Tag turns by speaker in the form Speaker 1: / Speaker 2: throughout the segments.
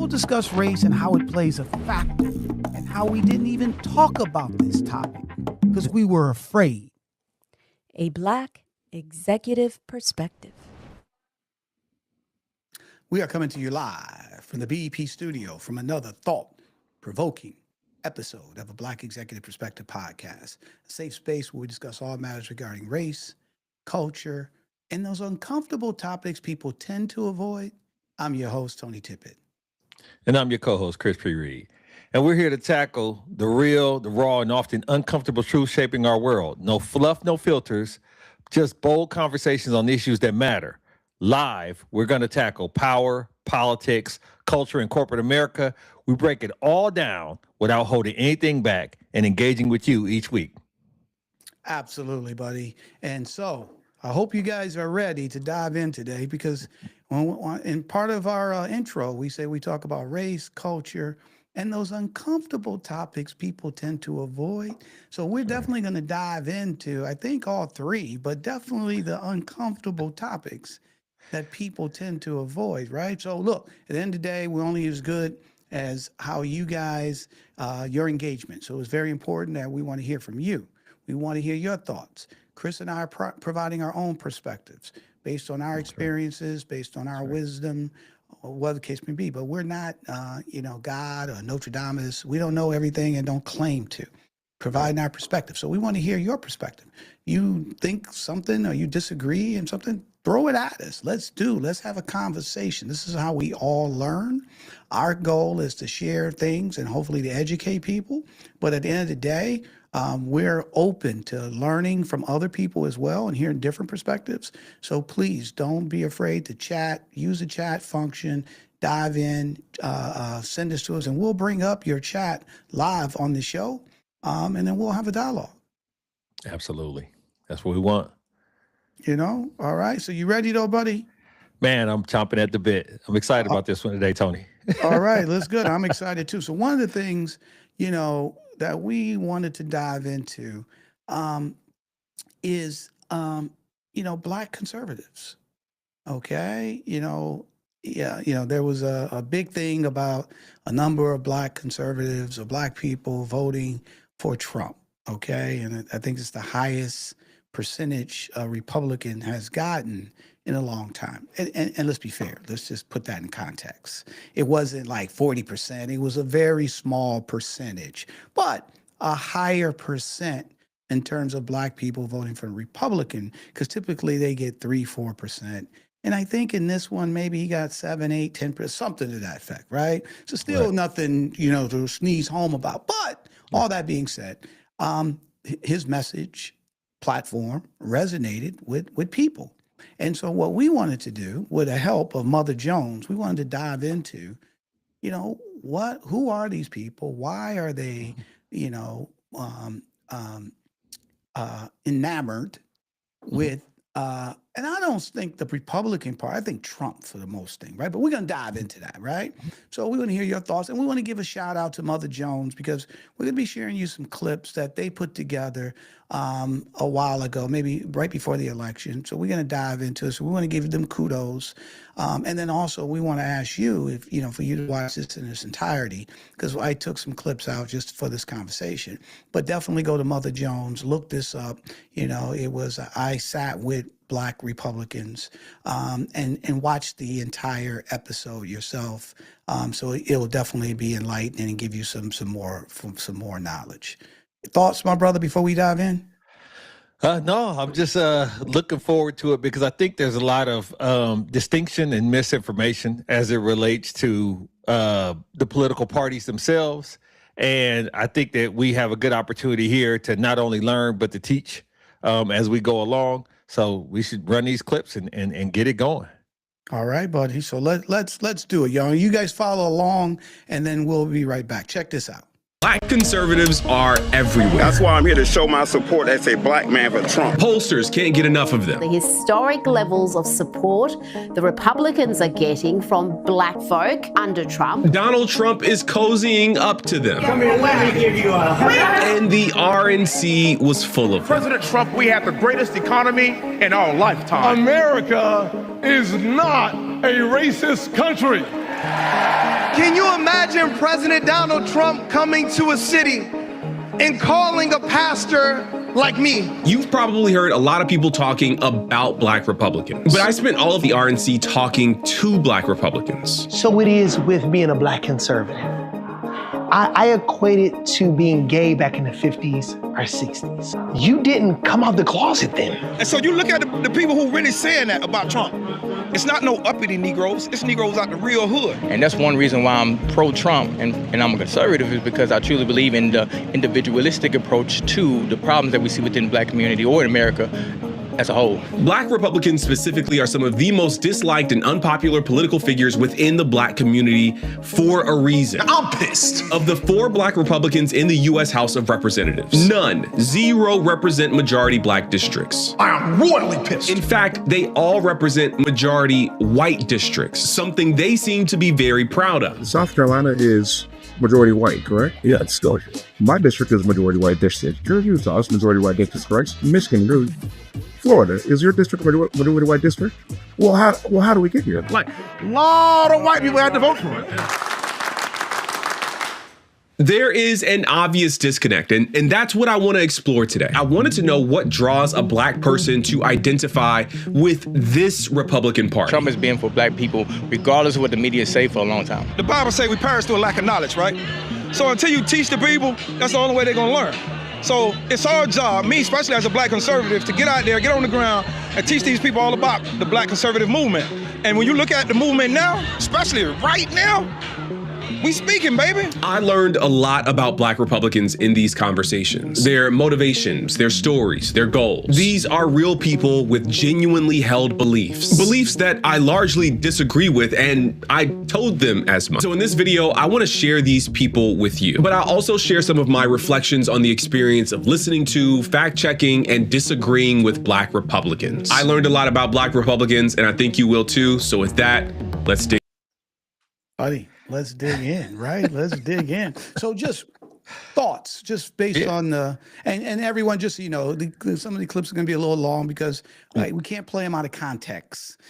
Speaker 1: we'll discuss race and how it plays a factor, and how we didn't even talk about this topic because we were afraid.
Speaker 2: A Black Executive Perspective.
Speaker 1: We are coming to you live from the BEP studio from another thought-provoking episode of a Black Executive Perspective podcast, a safe space where we discuss all matters regarding race, culture, and those uncomfortable topics people tend to avoid. I'm your host, Tony Tippett.
Speaker 3: And I'm your co-host, Chris P. Reed. And we're here to tackle the real, the raw, and often uncomfortable truth shaping our world. No fluff, no filters, just bold conversations on issues that matter. Live, we're going to tackle power, politics, culture, and corporate America. We break it all down without holding anything back and engaging with you each week.
Speaker 1: Absolutely, buddy. And so I hope you guys are ready to dive in today because in part of our intro, we say we talk about race, culture, and those uncomfortable topics people tend to avoid. So we're definitely going to dive into, I think, all three, but definitely the uncomfortable topics that people tend to avoid, right? So look, at the end of the day, we're only as good as how you guys, your engagement. So it's very important that we want to hear from you. We want to hear your thoughts. Chris and I are providing our own perspectives based on our experiences, based on our wisdom, or whatever the case may be. But we're not, God or Notre Dame. We don't know everything and don't claim to. Providing our perspective. So we want to hear your perspective. You think something or you disagree in something, throw it at us. Let's have a conversation. This is how we all learn. Our goal is to share things and hopefully to educate people. But at the end of the day, we're open to learning from other people as well and hearing different perspectives. So please don't be afraid to chat, use the chat function, dive in, send this to us, and we'll bring up your chat live on the show. And then we'll have a dialogue.
Speaker 3: Absolutely. That's what we want.
Speaker 1: All right. So you ready though, buddy?
Speaker 3: Man, I'm chomping at the bit. I'm excited about this one today, Tony.
Speaker 1: All right, that's good. I'm excited too. So one of the things, that we wanted to dive into is, Black conservatives. Okay. There was a big thing about a number of Black conservatives or Black people voting for Trump. Okay. And I think it's the highest percentage a Republican has gotten in a long time. And let's be fair. Let's just put that in context. It wasn't like 40%. It was a very small percentage, but a higher percent in terms of Black people voting for a Republican, because typically they get 3-4%. And I think in this one, maybe he got 7, 8, 10%, something to that effect, right? So still nothing, to sneeze home about. But all that being said, his message platform resonated with people. And so what we wanted to do, with the help of Mother Jones, we wanted to dive into, who are these people? Why are they, enamored with, and I don't think the Republican part, I think Trump for the most thing, right? But we're going to dive into that, right? So we want to hear your thoughts, and we want to give a shout out to Mother Jones because we're going to be sharing you some clips that they put together a while ago, maybe right before the election. So we're going to dive into it. So we want to give them kudos. And then also we want to ask you if, for you to watch this in its entirety, because I took some clips out just for this conversation, but definitely go to Mother Jones, look this up. It was, I sat with Black Republicans and watch the entire episode yourself. So it will definitely be enlightening and give you some more knowledge. Thoughts, my brother, before we dive in?
Speaker 3: No, I'm just looking forward to it because I think there's a lot of distinction and misinformation as it relates to the political parties themselves. And I think that we have a good opportunity here to not only learn, but to teach as we go along. So we should run these clips and get it going.
Speaker 1: All right, buddy. So let's do it, y'all. You guys follow along, and then we'll be right back. Check this out.
Speaker 4: Black conservatives are everywhere.
Speaker 5: That's why I'm here to show my support as a black man for Trump.
Speaker 4: Pollsters can't get enough of them.
Speaker 6: The historic levels of support the Republicans are getting from black folk under Trump.
Speaker 4: Donald Trump is cozying up to them.
Speaker 7: Come here, let me give you a hug.
Speaker 4: And the RNC was full of them.
Speaker 8: President Trump, we have the greatest economy in our lifetime.
Speaker 9: America is not a racist country.
Speaker 8: Can you imagine President Donald Trump coming to a city and calling a pastor like me?
Speaker 4: You've probably heard a lot of people talking about Black Republicans, but I spent all of the RNC talking to Black Republicans.
Speaker 7: So it is with being a Black conservative. I equate it to being gay back in the 50s or 60s. You didn't come out the closet then.
Speaker 8: And so you look at the people who really saying that about Trump. It's not no uppity Negroes. It's Negroes out the real hood.
Speaker 9: And that's one reason why I'm pro-Trump and I'm a conservative, is because I truly believe in the individualistic approach to the problems that we see within the Black community or in America as a whole.
Speaker 4: Black Republicans specifically are some of the most disliked and unpopular political figures within the Black community for a reason.
Speaker 8: I'm pissed.
Speaker 4: Of the 4 Black Republicans in the U.S. House of Representatives, none, 0 represent majority Black districts.
Speaker 8: I am royally pissed.
Speaker 4: In fact, they all represent majority white districts, something they seem to be very proud of.
Speaker 10: South Carolina is majority white, correct?
Speaker 11: Yeah, it's Scotia.
Speaker 10: My district is majority white district. Your Utah is majority white district, correct? Michigan, you're Florida. Is your district majority white district? Well, how do we get here?
Speaker 8: Like, a lot of white people had to vote for it.
Speaker 4: There is an obvious disconnect, and that's what I want to explore today. I wanted to know what draws a Black person to identify with this Republican Party.
Speaker 9: Trump has been for Black people, regardless of what the media say, for a long time.
Speaker 8: The Bible say we perish through a lack of knowledge, right? So until you teach the people, that's the only way they're gonna learn. So it's our job, me especially as a Black conservative, to get out there, get on the ground, and teach these people all about the Black conservative movement. And when you look at the movement now, especially right now, we speaking, baby.
Speaker 4: I learned a lot about Black Republicans in these conversations. Their motivations, their stories, their goals. These are real people with genuinely held beliefs. Beliefs that I largely disagree with, and I told them as much. So in this video, I want to share these people with you. But I'll also share some of my reflections on the experience of listening to, fact-checking, and disagreeing with Black Republicans. I learned a lot about Black Republicans, and I think you will too. So with that, let's dig.
Speaker 1: Buddy, let's dig in, right? Let's dig in. So just thoughts, just based on the, and everyone, just, you know, some of the clips are going to be a little long because we can't play them out of context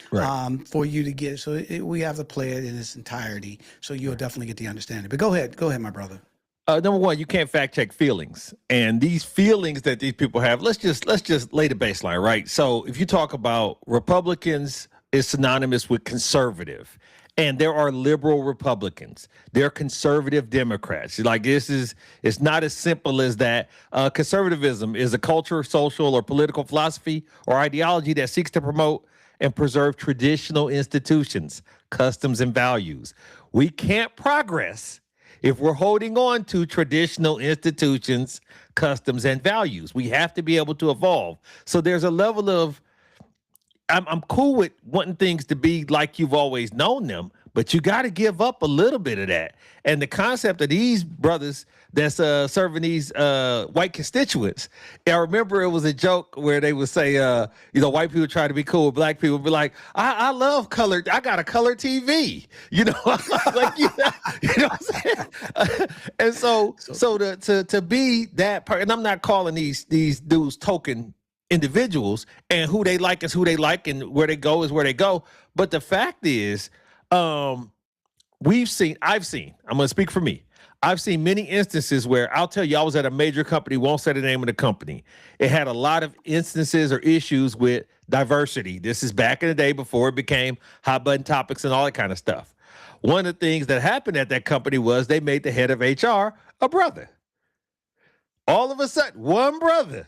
Speaker 1: for you to get. So we have to play it in its entirety. So you'll definitely get the understanding. But go ahead, my brother.
Speaker 3: Number one, you can't fact check feelings, and these feelings that these people have. Let's just lay the baseline, right? So if you talk about Republicans, is synonymous with conservative. And there are liberal Republicans. There are conservative Democrats. Like it's not as simple as that. Conservatism is a culture, social, or political philosophy or ideology that seeks to promote and preserve traditional institutions, customs, and values. We can't progress if we're holding on to traditional institutions, customs, and values. We have to be able to evolve. So there's a level of, I'm cool with wanting things to be like you've always known them, but you got to give up a little bit of that. And the concept of these brothers that's serving these white constituents, I remember it was a joke where they would say, white people try to be cool with Black people, be like, I love color. I got a color TV, like, you know what I'm saying? And so to be that part, and I'm not calling these dudes token individuals, and who they like is who they like, and where they go is where they go. But the fact is, I'm going to speak for me. I've seen many instances where I'll tell you, I was at a major company, won't say the name of the company. It had a lot of instances or issues with diversity. This is back in the day before it became hot button topics and all that kind of stuff. One of the things that happened at that company was they made the head of HR a brother. All of a sudden, one brother.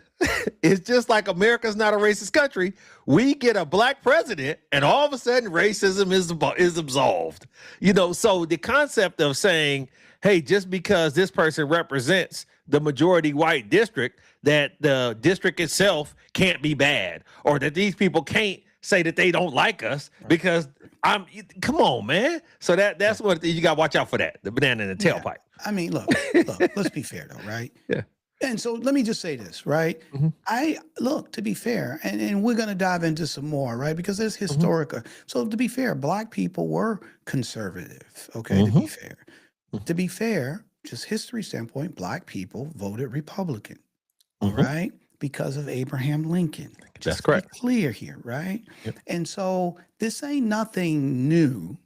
Speaker 3: It's just like America's not a racist country. We get a Black president, and all of a sudden, racism is absolved. So the concept of saying, hey, just because this person represents the majority white district, that the district itself can't be bad, or that these people can't say that they don't like us because come on, man. So that's what you got to watch out for, that, the banana in the tailpipe.
Speaker 1: I mean, look, let's be fair though, right?
Speaker 3: Yeah.
Speaker 1: And so let me just say this, right? Mm-hmm. To be fair, and we're going to dive into some more, right? Because there's historical. Mm-hmm. So to be fair, Black people were conservative, okay? Mm-hmm. To be fair, just history standpoint, Black people voted Republican, right? Because of Abraham Lincoln.
Speaker 3: That's correct.
Speaker 1: Be clear here, right?
Speaker 3: Yep.
Speaker 1: And so this ain't nothing new,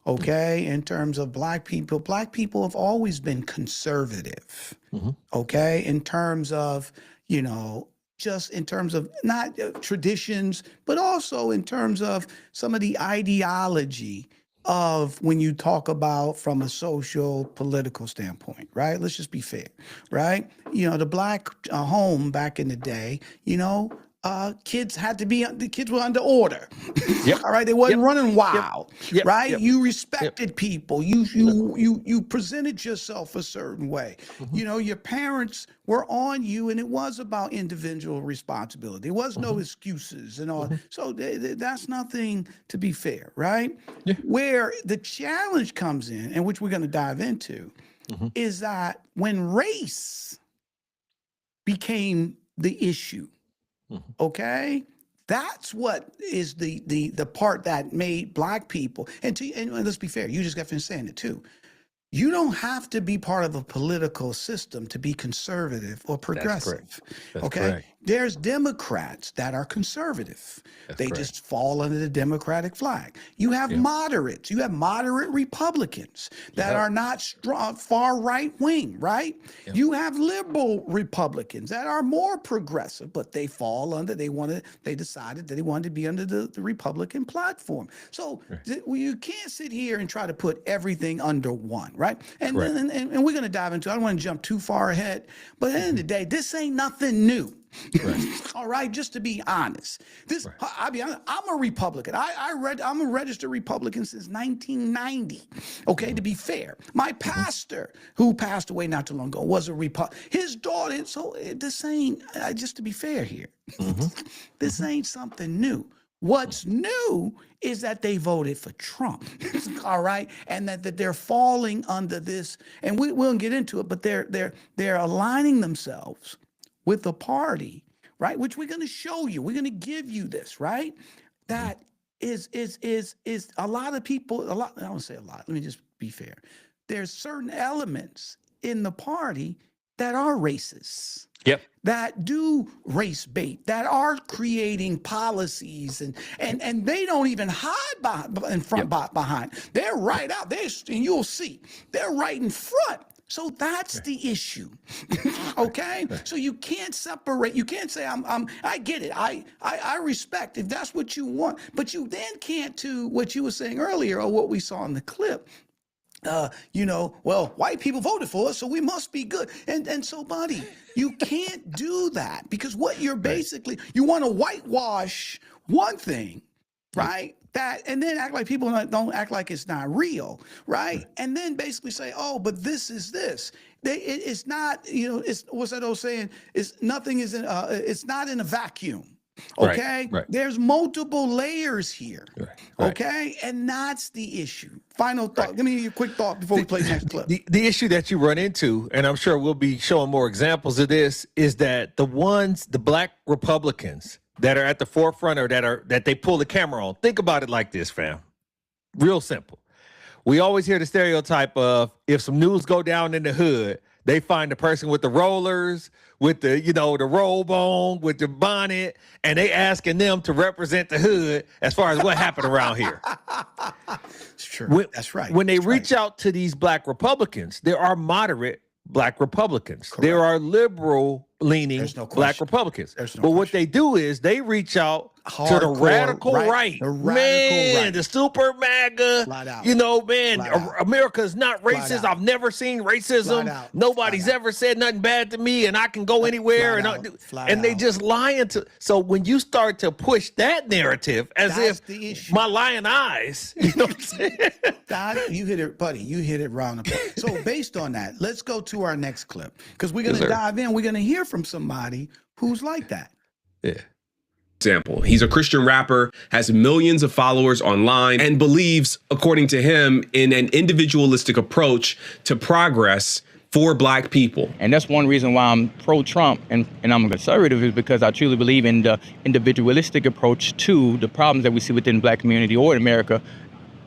Speaker 1: okay, in terms of black people have always been conservative, okay, in terms of, you know, just in terms of not traditions, but also in terms of some of the ideology of when you talk about from a social political standpoint, right? Let's just be fair, right? You know, the black home back in the day, you know, kids were under order.
Speaker 3: Yep.
Speaker 1: All right. They wasn't
Speaker 3: Yep.
Speaker 1: running wild,
Speaker 3: Yep.
Speaker 1: right?
Speaker 3: Yep.
Speaker 1: You respected people. You presented yourself a certain way. You know, your parents were on you, and it was about individual responsibility. There was no excuses and all. So that's nothing, to be fair, right?
Speaker 3: Yeah.
Speaker 1: Where the challenge comes in, and which we're going to dive into, is that when race became the issue, okay, that's what is the part that made black people, and let's be fair, you just got finished saying it too. You don't have to be part of a political system to be conservative or progressive.
Speaker 3: That's
Speaker 1: okay,
Speaker 3: correct.
Speaker 1: there's Democrats that are conservative. They just fall under the Democratic flag. You have moderates. You have moderate Republicans that are not strong, far right wing, right? You have liberal Republicans that are more progressive, but they fall under, they decided that they wanted to be under the Republican platform. So you can't sit here and try to put everything under one, right? And we're going to dive into, I don't want to jump too far ahead, but at the end of the day, this ain't nothing new. All right, just to be honest, I'll be honest, I'm a Republican. I'm a registered Republican since 1990. Okay, to be fair, my pastor, who passed away not too long ago, was a Republican. His daughter. So this ain't just to be fair here. This ain't something new. What's new is that they voted for Trump, all right, and that they're falling under this. And we'll get into it, but they're aligning themselves with a party, right? Which we're going to show you. We're going to give you this, right? That is a lot of people. I don't say a lot. Let me just be fair. There's certain elements in the party that are racist.
Speaker 3: Yep.
Speaker 1: That do race bait, that are creating policies, and they don't even hide behind. They're right out there, and you'll see they're right in front. So that's the issue. Okay? So you can't separate. You can't say I get it. I respect if that's what you want, but you then can't do what you were saying earlier or what we saw in the clip. You know, well, white people voted for us, so we must be good. And so, buddy, you can't do that, because what you're basically, you want to whitewash one thing, right? And then act like people don't act like it's not real, right? And then basically say, oh, but this is this. It's not, you know, it's what's that old saying? It's nothing is in, it's not in a vacuum. Okay, there's multiple layers here. Okay, and that's the issue. Final thought. Give me your quick thought before we play the next clip.
Speaker 3: The issue that you run into, and I'm sure we'll be showing more examples of this, is that the black Republicans that are at the forefront or that they pull the camera on. Think about it like this, fam. Real simple. We always hear the stereotype of if some news go down in the hood, they find the person with the rollers, with the, you know, the robe on, with the bonnet, and they asking them to represent the hood as far as what happened around here.
Speaker 1: It's true. That's right.
Speaker 3: When they reach out to these black Republicans, there are moderate black Republicans.
Speaker 1: Correct.
Speaker 3: There are liberal-leaning black Republicans. But what they do is they reach out to the radical right. The super MAGA. You know, man, America is not racist. I've never seen racism. Nobody's ever said nothing bad to me, and I can go anywhere. And they just lying to. So when you start to push that narrative as if my lying eyes, you know what I'm saying?
Speaker 1: You hit it, buddy. You hit it round. So based on that, let's go to our next clip, because we're going to dive in. We're going to hear from somebody who's like that.
Speaker 3: Yeah.
Speaker 4: Example, he's a Christian rapper, has millions of followers online, and believes, according to him, in an individualistic approach to progress for black people.
Speaker 9: And that's one reason why I'm pro-Trump and I'm a conservative, is because I truly believe in the individualistic approach to the problems that we see within the black community or in America.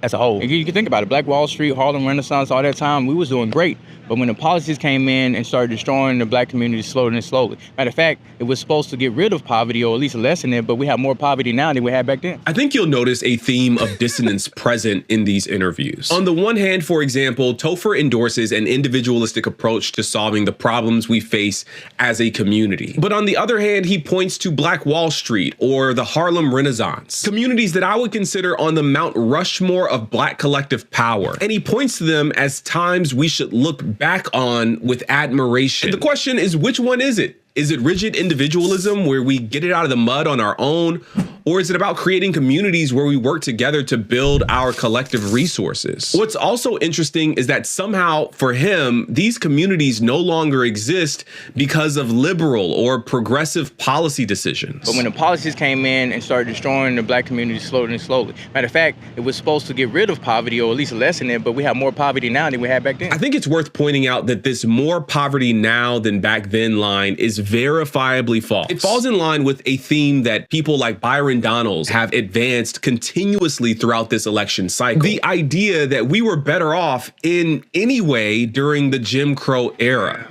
Speaker 9: as a whole. You can think about it, Black Wall Street, Harlem Renaissance, all that time, we was doing great. But when the policies came in and started destroying the black community slowly and slowly. Matter of fact, it was supposed to get rid of poverty or at least lessen it, but we have more poverty now than we had back then.
Speaker 4: I think you'll notice a theme of dissonance present in these interviews. On the one hand, for example, Topher endorses an individualistic approach to solving the problems we face as a community. But on the other hand, he points to Black Wall Street or the Harlem Renaissance, communities that I would consider on the Mount Rushmore of black collective power. And he points to them as times we should look back on with admiration. And the question is, which one is it? Is it rigid individualism where we get it out of the mud on our own? Or is it about creating communities where we work together to build our collective resources? What's also interesting is that somehow for him, these communities no longer exist because of liberal or progressive policy decisions.
Speaker 9: But when the policies came in and started destroying the black community slowly and slowly. Matter of fact, it was supposed to get rid of poverty or at least lessen it, but we have more poverty now than we had back then.
Speaker 4: I think it's worth pointing out that this more poverty now than back then line is verifiably false. It falls in line with a theme that people like Byron Donalds have advanced continuously throughout this election cycle. The idea that we were better off in any way during the Jim Crow era.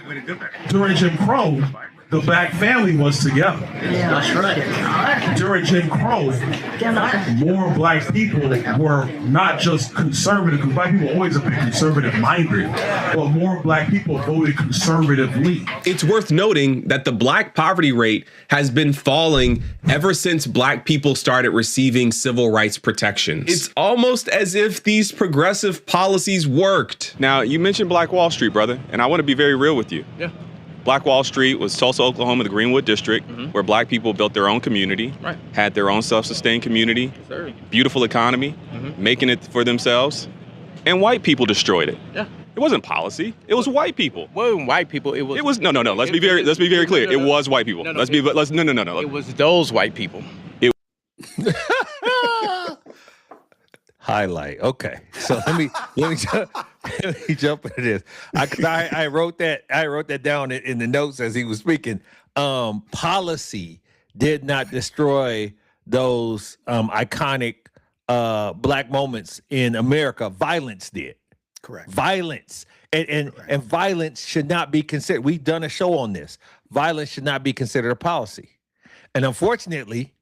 Speaker 11: During Jim Crow, the black family was together.
Speaker 12: Yeah, that's right.
Speaker 11: During Jim Crow, more black people were not just conservative, because black people always have been conservative-minded, but more black people voted conservatively.
Speaker 4: It's worth noting that the black poverty rate has been falling ever since black people started receiving civil rights protections. It's almost as if these progressive policies worked.
Speaker 13: Now, you mentioned Black Wall Street, brother, and I want to be very real with you.
Speaker 9: Yeah.
Speaker 13: Black Wall Street was Tulsa, Oklahoma, the Greenwood District, where black people built their own community, had their own self-sustained community, beautiful economy, making it for themselves, and white people destroyed it.
Speaker 9: Yeah.
Speaker 13: It wasn't policy. It was white people.
Speaker 9: Well, white people, it was
Speaker 13: no. Let's be very clear. It was white people.
Speaker 9: No.
Speaker 13: It
Speaker 9: was those white people.
Speaker 3: Highlight. Okay, so let me jump into this. I wrote that down in the notes as he was speaking. Policy did not destroy those iconic black moments in America. Violence did.
Speaker 1: Correct.
Speaker 3: Violence and violence should not be considered. We've done a show on this. Violence should not be considered a policy, and unfortunately,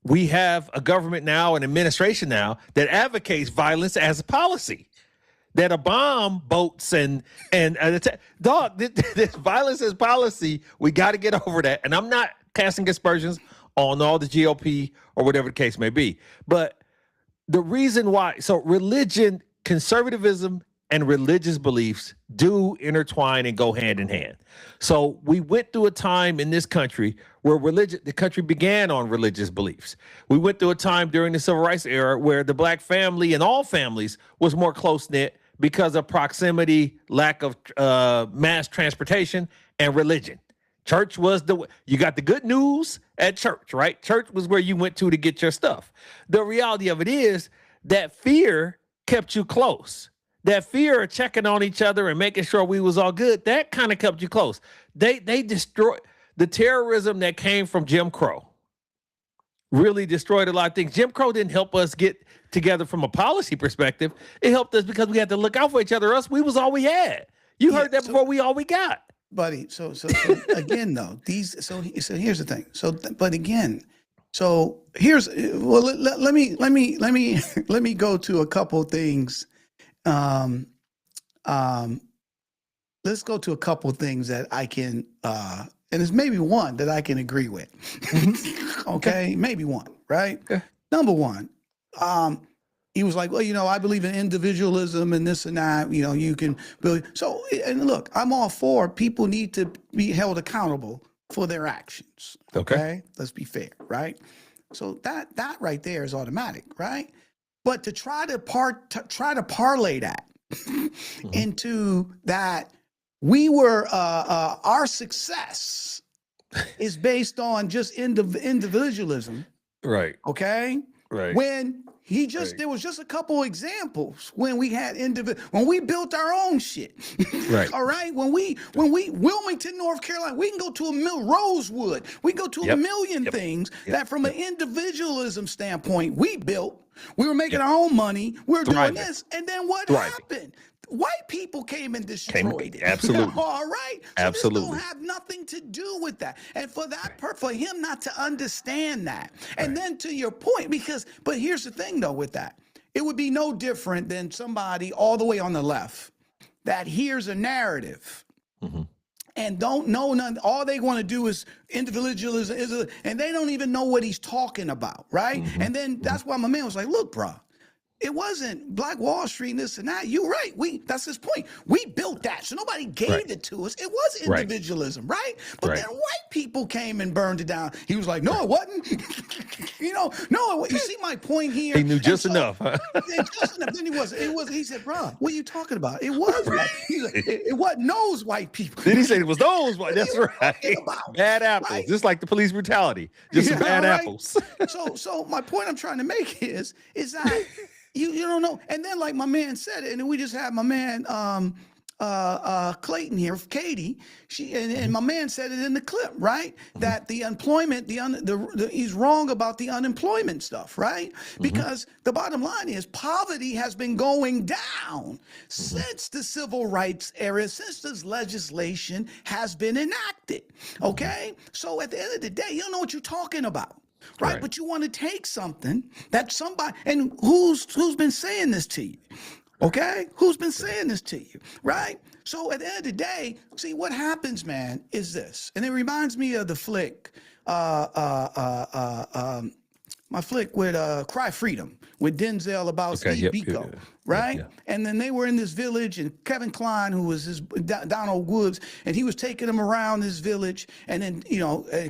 Speaker 3: we have a government now, an administration now, that advocates violence as a policy. That a bomb boats and dog, this violence as policy, we got to get over that. And I'm not casting aspersions on all the GOP or whatever the case may be. But the reason why, so religion, conservatism, and religious beliefs do intertwine and go hand in hand. So we went through a time in this country where the country began on religious beliefs. We went through a time during the Civil Rights era where the black family and all families was more close-knit because of proximity, lack of mass transportation, and religion. Church was you got the good news at church, right? Church was where you went to get your stuff. The reality of it is that fear kept you close. That fear of checking on each other and making sure we was all good, that kind of kept you close. They destroyed the terrorism that came from Jim Crow. Really destroyed a lot of things. Jim Crow didn't help us get together from a policy perspective. It helped us because we had to look out for each other. Us, we was all we had. You heard that before. We all we got,
Speaker 1: buddy. So again, though, so here's the thing. But again, so here's let me go to a couple things. Let's go to a couple of things that I can, and it's maybe one that I can agree with. Okay, maybe one, right? Yeah. Number one, he was like, well, I believe in individualism and this and that. You can build. So, and look, I'm all for people need to be held accountable for their actions. Okay, let's be fair, right? So that right there is automatic, right? But to try to parlay that into that we were our success is based on just individualism,
Speaker 3: right?
Speaker 1: Okay,
Speaker 3: right.
Speaker 1: When There was just a couple examples when we had when we built our own shit.
Speaker 3: Right.
Speaker 1: All right. When we Wilmington, North Carolina, we can go to Rosewood. We go to a million things that from an individualism standpoint, we built. We were making our own money. We were doing this. And then what happened? White people came and destroyed it.
Speaker 3: Absolutely.
Speaker 1: All right. So
Speaker 3: absolutely.
Speaker 1: This don't have nothing to do with that. And for that for him not to understand that. And then to your point, but here's the thing though with that. It would be no different than somebody all the way on the left that hears a narrative and don't know none. All they want to do is individualism, and they don't even know what he's talking about, right? And then that's why my man was like, look, bro, it wasn't Black Wall Street and this and that. You're right. That's his point. We built that. So nobody gave it to us. It was individualism, right? But then white people came and burned it down. He was like, no, it wasn't. You see my point here?
Speaker 3: He knew just enough.
Speaker 1: Just enough. Then he said, bro, what are you talking about? It was white. He's like, it wasn't those white people.
Speaker 3: Then he said it was those white. That's right. Bad apples. Right? Just like the police brutality. Just some bad apples.
Speaker 1: So my point I'm trying to make is that you don't know. And then like my man said it, and then we just had my man Clayton here, Katie. And my man said it in the clip, right? That the employment, he's wrong about the unemployment stuff, right? Because the bottom line is poverty has been going down since the civil rights era, since this legislation has been enacted. Okay, so at the end of the day, you don't know what you're talking about. Right. But you want to take something that somebody, and who's been saying this to you? Okay. Who's been saying this to you? Right. So at the end of the day, see what happens, man, is this. And it reminds me of the flick, my flick with Cry Freedom with Denzel about Steve Biko, right? And then they were in this village, and Kevin Kline, who was his Donald Woods, and he was taking them around this village. And then,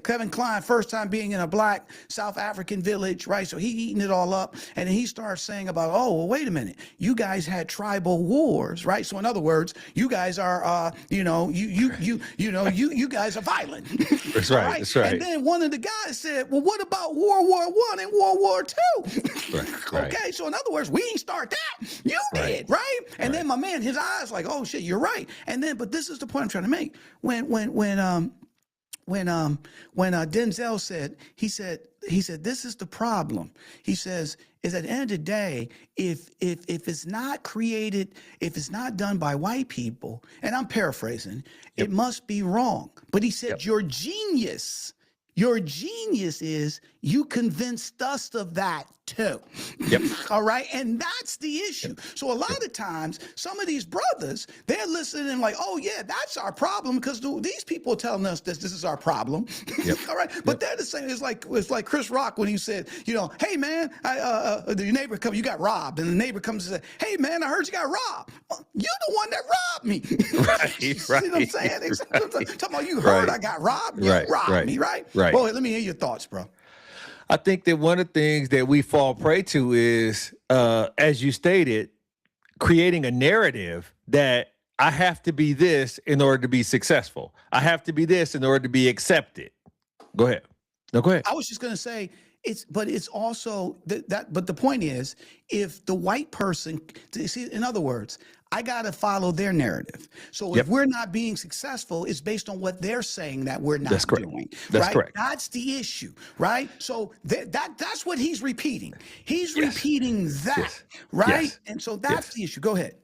Speaker 1: Kevin Kline, first time being in a black South African village, right? So he eating it all up. And then he starts saying about, oh, well, wait a minute. You guys had tribal wars, right? So in other words, you guys are, you guys are violent.
Speaker 3: That's right. That's right.
Speaker 1: And then one of the guys said, well, what about World War I and World War II?
Speaker 3: Right.
Speaker 1: Okay, so in other words, we didn't start that. You did, right? And then my man, his eyes like, oh shit, you're right. And then, but this is the point I'm trying to make. When Denzel said, he said, this is the problem. He says, is at the end of the day, if it's not created, if it's not done by white people, and I'm paraphrasing, it must be wrong. But he said, your genius is you convinced us of that too. All right. And that's the issue. So a lot of times, some of these brothers, they're listening like, oh yeah, that's our problem because these people are telling us this is our problem. All right. But they're the same. It's like Chris Rock when he said, hey man, your neighbor you got robbed, and the neighbor comes and says, hey man, I heard you got robbed. Well, you're the one that robbed me.
Speaker 3: Right.
Speaker 1: You see what I'm saying? Talking about you heard I got robbed. You robbed me, right? Well, let me hear your thoughts, bro.
Speaker 3: I think that one of the things that we fall prey to is, as you stated, creating a narrative that I have to be this in order to be successful. I have to be this in order to be accepted. Go ahead. No, go ahead.
Speaker 1: I was just going to say, it's also but the point is, if the white person, see, in other words, I got to follow their narrative. So if we're not being successful, it's based on what they're saying that we're not doing.
Speaker 3: That's correct.
Speaker 1: That's the issue, right? So that's what he's repeating. He's repeating that, right? And so that's the issue. Go ahead.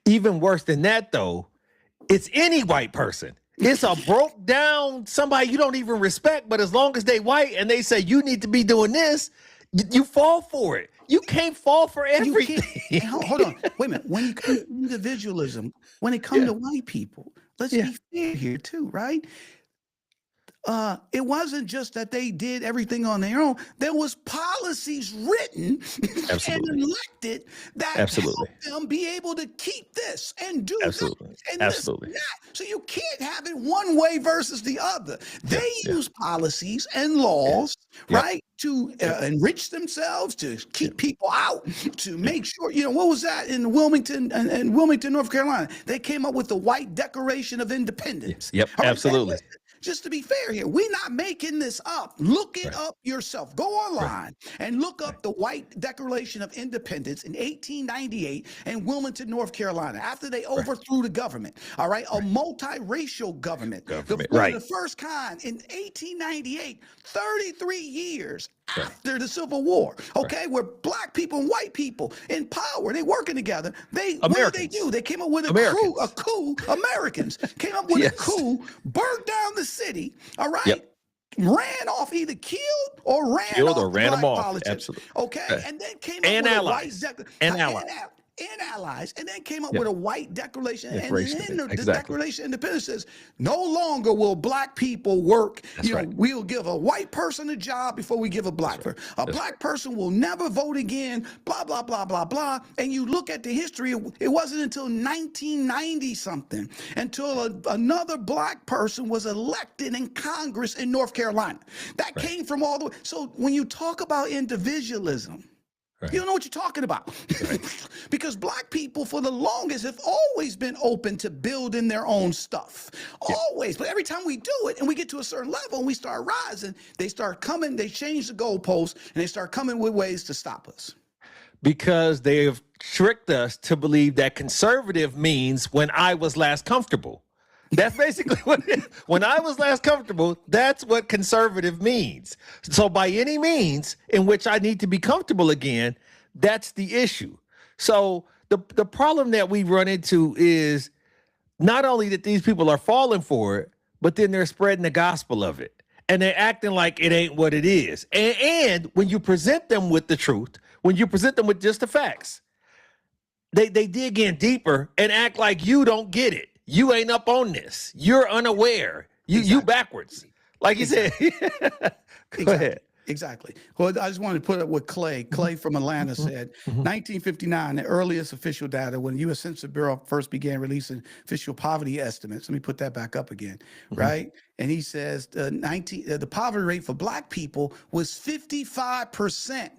Speaker 3: Even worse than that, though, it's any white person. It's a broke down somebody you don't even respect, but as long as they white and they say you need to be doing this, you fall for it. You can't fall for everything.
Speaker 1: Hold on. Wait a minute. When you come to individualism, when it comes to white people, let's be fair here too, right? It wasn't just that they did everything on their own. There was policies written and elected that helped them be able to keep this and do that and this and that. So you can't have it one way versus the other. They use policies and laws, right, to enrich themselves, to keep people out, to make sure, what was that in Wilmington, North Carolina? They came up with the White Declaration of Independence.
Speaker 3: Absolutely.
Speaker 1: just to be fair here, we're not making this up. Look it up yourself. Go online and look up the White Declaration of Independence in 1898 in Wilmington, North Carolina, after they overthrew the government. All right, a multiracial government. The first kind in 1898, 33 years after the Civil War, okay, where black people and white people in power, they working together. What did they do? They came up with a coup. Americans came up with a coup, burned down the city, all right? Ran off, either killed or ran off politics. Absolutely. Okay, and then came up with
Speaker 3: allies.
Speaker 1: And allies, and then came up with a white declaration. And then the Declaration of Independence says, no longer will black people work. We'll give a white person a job before we give a black person. A black person will never vote again, blah, blah, blah, blah, blah. And you look at the history, it wasn't until 1990 something until another black person was elected in Congress in North Carolina. That came from all the way. So when you talk about individualism, you don't know what you're talking about. Because black people for the longest have always been open to building their own stuff. Always. But every time we do it and we get to a certain level and we start rising, they start coming, they change the goalposts, and they start coming with ways to stop us.
Speaker 3: Because they have tricked us to believe that conservative means when I was last comfortable. That's basically what when I was last comfortable, that's what conservative means. So by any means in which I need to be comfortable again, that's the issue. So the problem that we run into is not only that these people are falling for it, but then they're spreading the gospel of it. And they're acting like it ain't what it is. And when you present them with the truth, when you present them with just the facts, they dig in deeper and act like you don't get it. You ain't up on this. You're unaware. You backwards. Like you said. Go ahead.
Speaker 1: Exactly. Well, I just wanted to put it with Clay. Clay from Atlanta said, 1959, the earliest official data when the U.S. Census Bureau first began releasing official poverty estimates. Let me put that back up again, right? And he says the poverty rate for black people was 55%.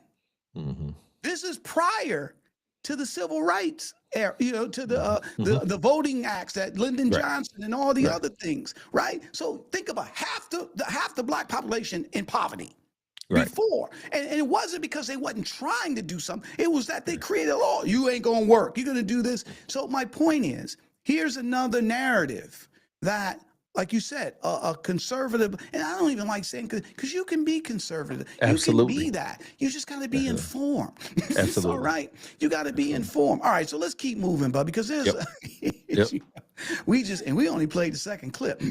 Speaker 1: This is prior to the civil rights era, to the voting acts that Lyndon Johnson and all the other things, right? So think about half the black population in poverty before. And it wasn't because they wasn't trying to do something. It was that they created a law. You ain't gonna work. You're gonna do this. So my point is, here's another narrative that, like you said, a conservative, and I don't even like saying, because you can be conservative.
Speaker 3: Absolutely.
Speaker 1: You can be that. You just got to be informed.
Speaker 3: Absolutely.
Speaker 1: All right. You got to be informed. All right. So let's keep moving, bud, because there's, we only played the second clip.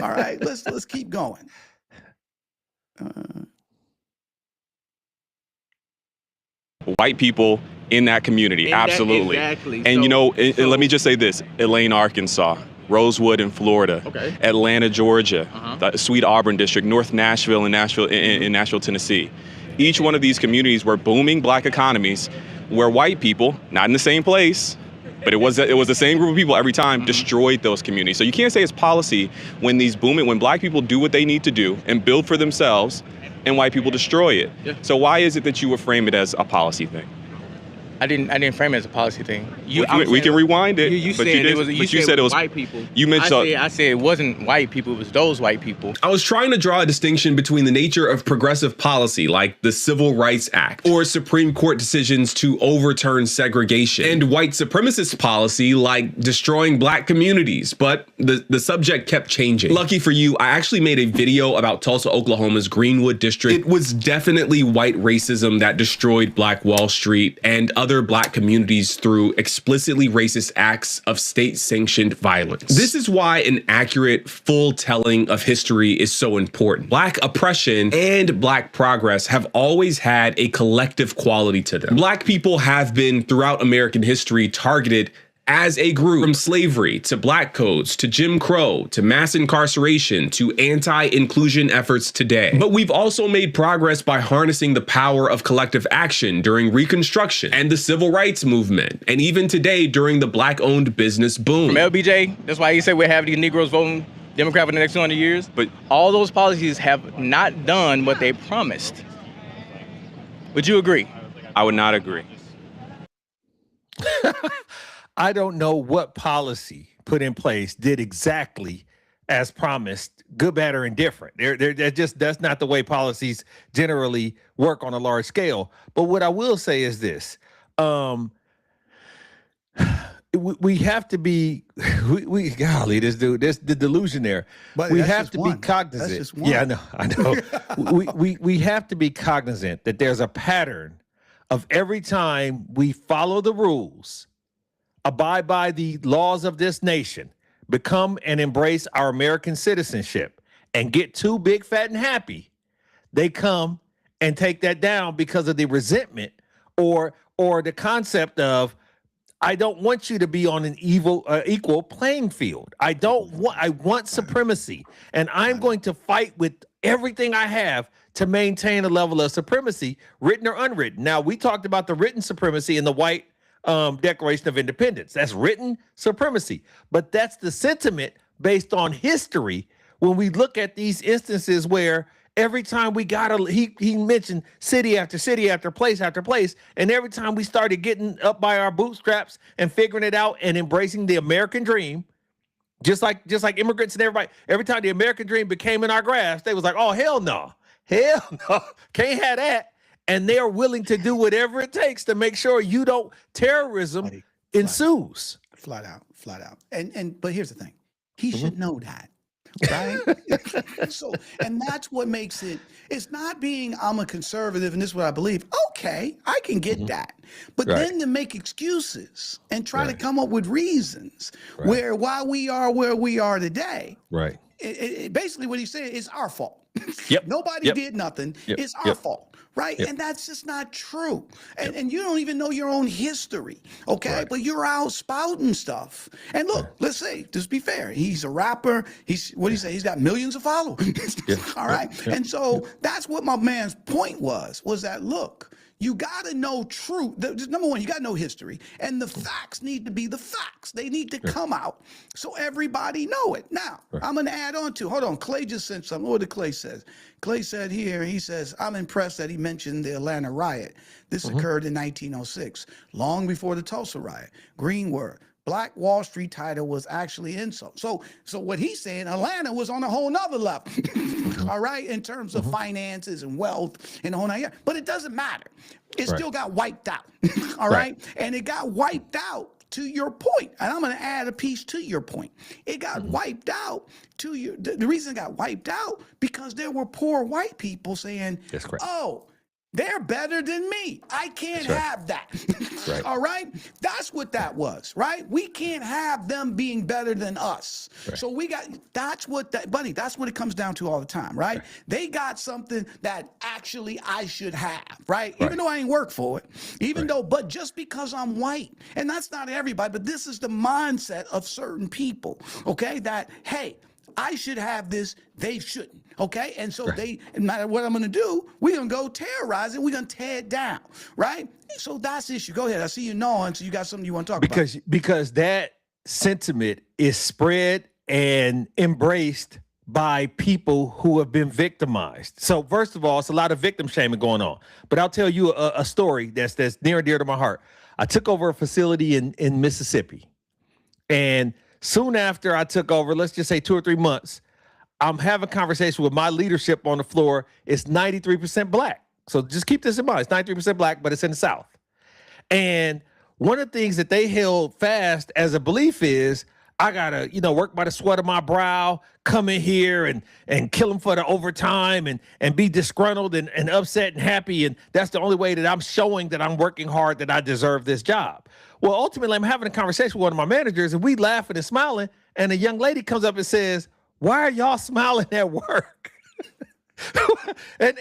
Speaker 1: All right. Let's keep going.
Speaker 13: White people in that community. Absolutely.
Speaker 9: Exactly.
Speaker 13: And let me just say this, Elaine, Arkansas, Rosewood in Florida, Atlanta, Georgia, the Sweet Auburn district, North Nashville and Nashville, Tennessee. Each one of these communities were booming black economies where white people, not in the same place, but it was the same group of people every time, destroyed those communities. So you can't say it's policy when when black people do what they need to do and build for themselves and white people destroy it. So why is it that you would frame it as a policy thing?
Speaker 9: I didn't frame it as a policy thing.
Speaker 13: We can rewind it.
Speaker 9: You said it was
Speaker 13: white
Speaker 9: people.
Speaker 13: You mentioned.
Speaker 9: I said it wasn't white people. It was those white people.
Speaker 4: I was trying to draw a distinction between the nature of progressive policy, like the Civil Rights Act, or Supreme Court decisions to overturn segregation, and white supremacist policy, like destroying black communities. But the subject kept changing. Lucky for you, I actually made a video about Tulsa, Oklahoma's Greenwood district. It was definitely white racism that destroyed Black Wall Street and other black communities through explicitly racist acts of state-sanctioned violence. This is why an accurate, full telling of history is so important. Black oppression and black progress have always had a collective quality to them. Black people have been, throughout American history, targeted as a group, from slavery to black codes to Jim Crow to mass incarceration to anti-inclusion efforts today. But we've also made progress by harnessing the power of collective action during Reconstruction and the Civil Rights Movement, and even today during the black-owned business boom.
Speaker 9: From LBJ, that's why he said we're having these Negroes voting Democrat for the next 200 years. But all those policies have not done what they promised. Would you agree?
Speaker 13: I would not agree.
Speaker 3: I don't know what policy put in place did exactly as promised, good, bad, or indifferent. That's not the way policies generally work on a large scale. But what I will say is this. We have to be, golly, this the delusion there.
Speaker 1: But
Speaker 3: we
Speaker 1: that's
Speaker 3: have
Speaker 1: just
Speaker 3: to
Speaker 1: one.
Speaker 3: be cognizant.
Speaker 1: That's just one.
Speaker 3: Yeah, I know. we have to be cognizant that there's a pattern of every time we follow the rules, abide by the laws of this nation, become and embrace our American citizenship, and get too big, fat, and happy, they come and take that down because of the resentment or the concept of, I don't want you to be on an equal playing field. I want supremacy, and I'm going to fight with everything I have to maintain a level of supremacy, written or unwritten. Now, we talked about the written supremacy in the white Declaration of Independence. That's written supremacy, but that's the sentiment based on history. When we look at these instances where every time we he mentioned city after city after place, and every time we started getting up by our bootstraps and figuring it out and embracing the American dream, just like immigrants and everybody, every time the American dream became in our grasp, they was like, oh, hell no, can't have that. And they are willing to do whatever it takes to make sure terrorism ensues.
Speaker 1: Flat out. But here's the thing. He should know that. Right? So, and that's what makes it's not being, I'm a conservative and this is what I believe. Okay, I can get that. But then to make excuses and try to come up with reasons why we are where we are today.
Speaker 3: Right.
Speaker 1: Basically what he said is our fault. Nobody did nothing. It's our fault. Right. And that's just not true. And you don't even know your own history. Okay. But you're out spouting stuff. And look, let's say, just be fair. He's a rapper. He's He's got millions of followers. All right. And so that's what my man's point was that, look, you got to know truth. Number one, you got to know history. And the facts need to be the facts. They need to come out so everybody know it. Now, I'm going to add on to, hold on, Clay just sent something. What did Clay say? Clay said here, he says, I'm impressed that he mentioned the Atlanta riot. This occurred in 1906, long before the Tulsa riot. Green word. Black Wall Street title was actually insult. So what he's saying, Atlanta was on a whole nother level, all right, in terms of finances and wealth and the whole nine. But it doesn't matter. It still got wiped out, all right? And it got wiped out to your point. And I'm going to add a piece to your point. It got wiped out to your, the reason it got wiped out, because there were poor white people saying, oh, they're better than me. I can't have that. All right? That's what that was, right? We can't have them being better than us. So that's what it comes down to all the time, right? They got something that actually I should have, right? Even though I ain't worked for it, but just because I'm white, and that's not everybody, but this is the mindset of certain people, okay? That, hey, I should have this, they shouldn't, okay? And so no matter what I'm gonna do, we're gonna go terrorize it, we're gonna tear it down, right? So that's the issue. Go ahead, I see you gnawing, so you got something you wanna talk about.
Speaker 3: Because that sentiment is spread and embraced by people who have been victimized. So first of all, it's a lot of victim shaming going on. But I'll tell you a story that's near and dear to my heart. I took over a facility in Mississippi, and soon after I took over, let's just say 2 or 3 months, I'm having a conversation with my leadership on the floor. It's 93% black. So just keep this in mind. It's 93% black, but it's in the South. And one of the things that they held fast as a belief is, I gotta, work by the sweat of my brow, come in here and kill them for the overtime and be disgruntled and upset and happy. And that's the only way that I'm showing that I'm working hard, that I deserve this job. Well, ultimately, I'm having a conversation with one of my managers, and we laughing and smiling, and a young lady comes up and says, why are y'all smiling at work? and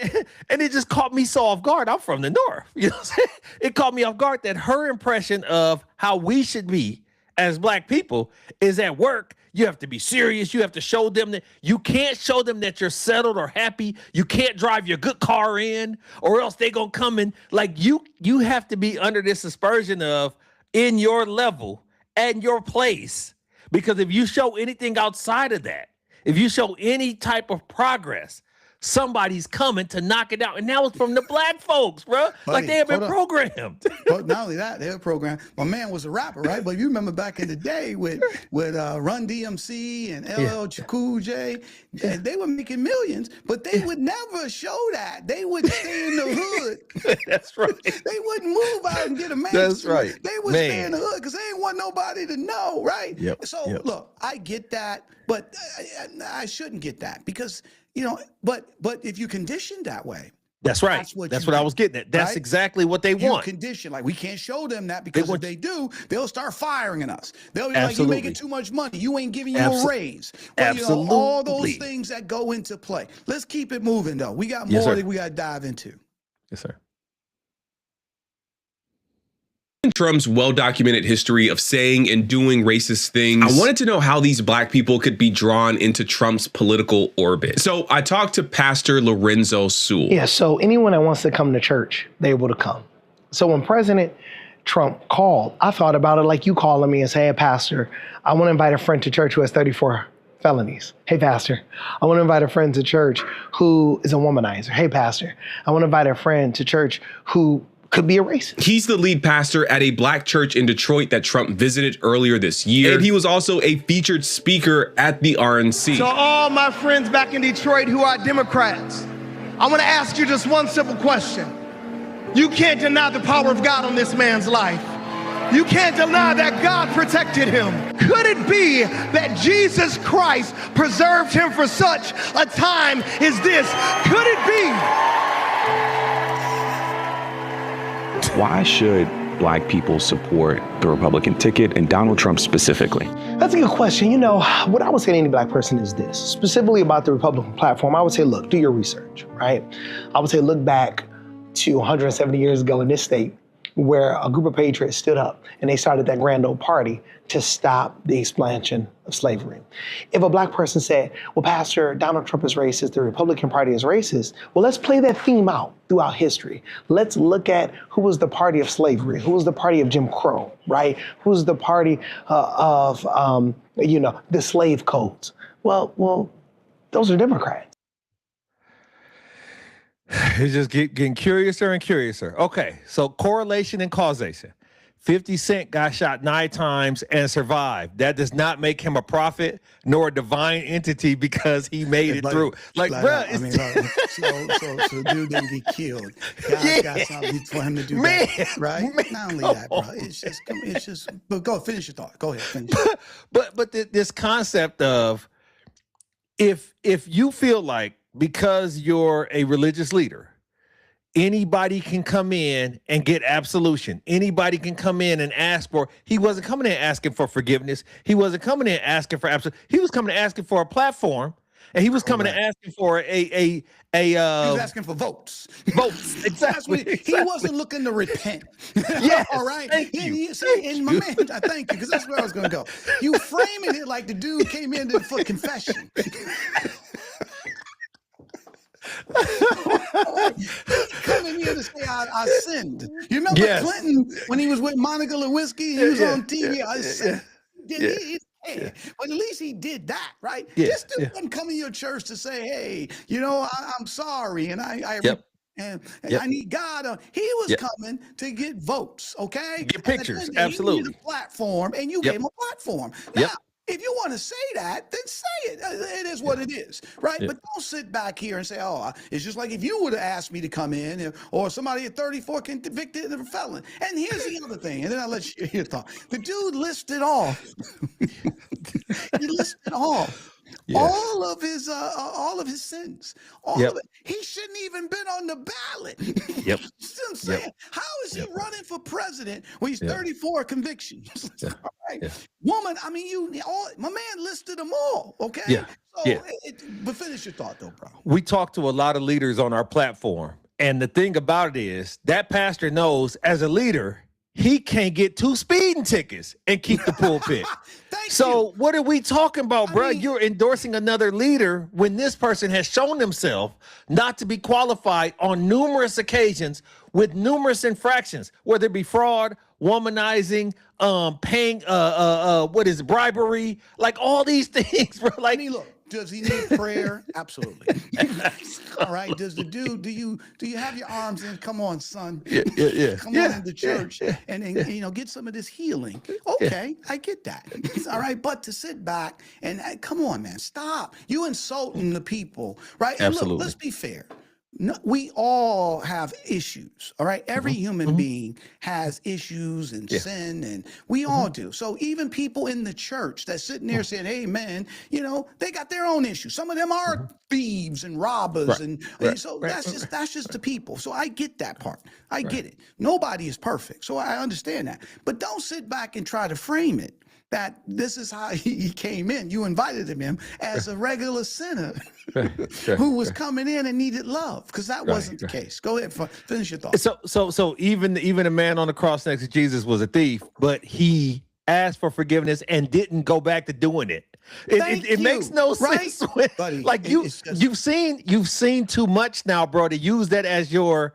Speaker 3: it just caught me so off guard. I'm from the North. You know what I'm saying? It caught me off guard that her impression of how we should be as black people is at work. You have to be serious. You have to show them that you can't show them that you're settled or happy. You can't drive your good car in, or else they gonna come in. Like you have to be under this aspersion of in your level and your place. Because if you show anything outside of that, if you show any type of progress, somebody's coming to knock it out. And now it's from the black folks, bro. Like they have been programmed.
Speaker 1: But not only that, their program. My man was a rapper, right? But you remember back in the day with Run DMC and LL Cool J, they were making millions, but they would never show that. They would stay in the hood.
Speaker 3: That's right.
Speaker 1: They wouldn't move out and get a man.
Speaker 3: That's right.
Speaker 1: They would stay in the hood because they didn't want nobody to know, right? So look, I get that, but I shouldn't get that because, but if you condition that way.
Speaker 3: That's right. That's what I was getting at. That's exactly what they want.
Speaker 1: Condition, like we can't show them that because if they do, they'll start firing us. They'll be like, "You making too much money. You ain't giving you a raise." Well, all those things that go into play. Let's keep it moving, though. We got more that we got to dive into.
Speaker 3: Yes, sir.
Speaker 4: Trump's well-documented history of saying and doing racist things, I wanted to know how these black people could be drawn into Trump's political orbit. So I talked to Pastor Lorenzo Sewell.
Speaker 7: Yeah, so anyone that wants to come to church, they're able to come. So when President Trump called, I thought about it like you calling me and say, "Hey, Pastor, I want to invite a friend to church who has 34 felonies. Hey, Pastor, I want to invite a friend to church who is a womanizer. Hey, Pastor, I want to invite a friend to church who could be a racist."
Speaker 4: He's the lead pastor at a black church in Detroit that Trump visited earlier this year. And he was also a featured speaker at the RNC.
Speaker 14: So all my friends back in Detroit who are Democrats, I want to ask you just one simple question. You can't deny the power of God on this man's life. You can't deny that God protected him. Could it be that Jesus Christ preserved him for such a time as this? Could it be?
Speaker 15: Why should black people support the Republican ticket and Donald Trump specifically?
Speaker 7: That's a good question. What I would say to any black person is this, specifically about the Republican platform. I would say, look, do your research, right? I would say look back to 170 years ago in this state where a group of patriots stood up and they started that grand old party to stop the expansion of slavery. If a black person said, well, Pastor, Donald Trump is racist, the Republican Party is racist, well, let's play that theme out throughout history. Let's look at who was the party of slavery, who was the party of Jim Crow, right? Who was the party of the slave codes. Well, those are Democrats.
Speaker 3: It's just getting curiouser and curiouser. Okay, so correlation and causation. 50 Cent got shot 9 times and survived. That does not make him a prophet nor a divine entity because he made it through. Like, bro,
Speaker 1: so dude didn't get killed. God got something for him to do that, right? Not only that, bro. It's just. But go finish your thought. Go ahead, finish.
Speaker 3: But this concept of if you feel like because you're a religious leader, anybody can come in and get absolution. Anybody can come in and ask for. He wasn't coming in asking for forgiveness. He wasn't coming in asking for absolution. He was coming in asking for a platform, and he was coming in asking for he was
Speaker 1: asking for votes.
Speaker 3: Votes, exactly.
Speaker 1: He wasn't looking to repent.
Speaker 3: Yes,
Speaker 1: all right.
Speaker 3: Thank you.
Speaker 1: My man, I thank you because that's where I was going to go. You framing it like the dude came in for confession. Coming here to say I sinned. You remember Clinton when he was with Monica Lewinsky? He was on TV. I sinned. But at least he did that, right? This dude wasn't coming to your church to say, "Hey, I'm sorry, and I need God." He was coming to get votes, okay?
Speaker 3: Get pictures,
Speaker 1: He
Speaker 3: absolutely.
Speaker 1: needed a platform, and you gave him a platform. Now, if you want to say that, then say it. It is what it is, right? But don't sit back here and say, "Oh, it's just like if you would have asked me to come in, or somebody at 34 convicted of a felon." And here's the other thing, and then I'll let you hear your thought. The dude listed off. He listed off. All of his sins, all of it. He shouldn't even been on the ballot.
Speaker 3: Yep.
Speaker 1: I'm saying, how is he running for president when he's 34 convictions? All right. Woman, I mean, my man listed them all. Okay.
Speaker 3: Yeah.
Speaker 1: So, but finish your thought, though, bro.
Speaker 3: We talk to a lot of leaders on our platform, and the thing about it is that pastor knows as a leader, he can't get 2 speeding tickets and keep the pulpit. So what are we talking about, bro? You're endorsing another leader when this person has shown himself not to be qualified on numerous occasions with numerous infractions, whether it be fraud, womanizing, paying, bribery, like all these things, bro. Like,
Speaker 1: Does he need prayer? Absolutely. All right. Does the dude, do you have your arms in? Come on, son. Come on into church and get some of this healing. Okay, I get that. All right. But to sit back and come on, man, stop. You insulting the people, right? And
Speaker 3: Absolutely.
Speaker 1: look, let's be fair. No, we all have issues, all right? Every human being has issues and sin, and we all do. So even people in the church that's sitting there saying, hey, man, they got their own issues. Some of them are thieves and robbers. And so that's just the people. So I get that part. I get it. Nobody is perfect. So I understand that. But don't sit back and try to frame it that this is how he came in. You invited him in as a regular sinner who was coming in and needed love, because that wasn't the case. Go ahead, finish your thought.
Speaker 3: So even a man on the cross next to Jesus was a thief, but he asked for forgiveness and didn't go back to doing it. It makes no sense.
Speaker 1: Buddy,
Speaker 3: like you've seen too much now, bro, to use that as your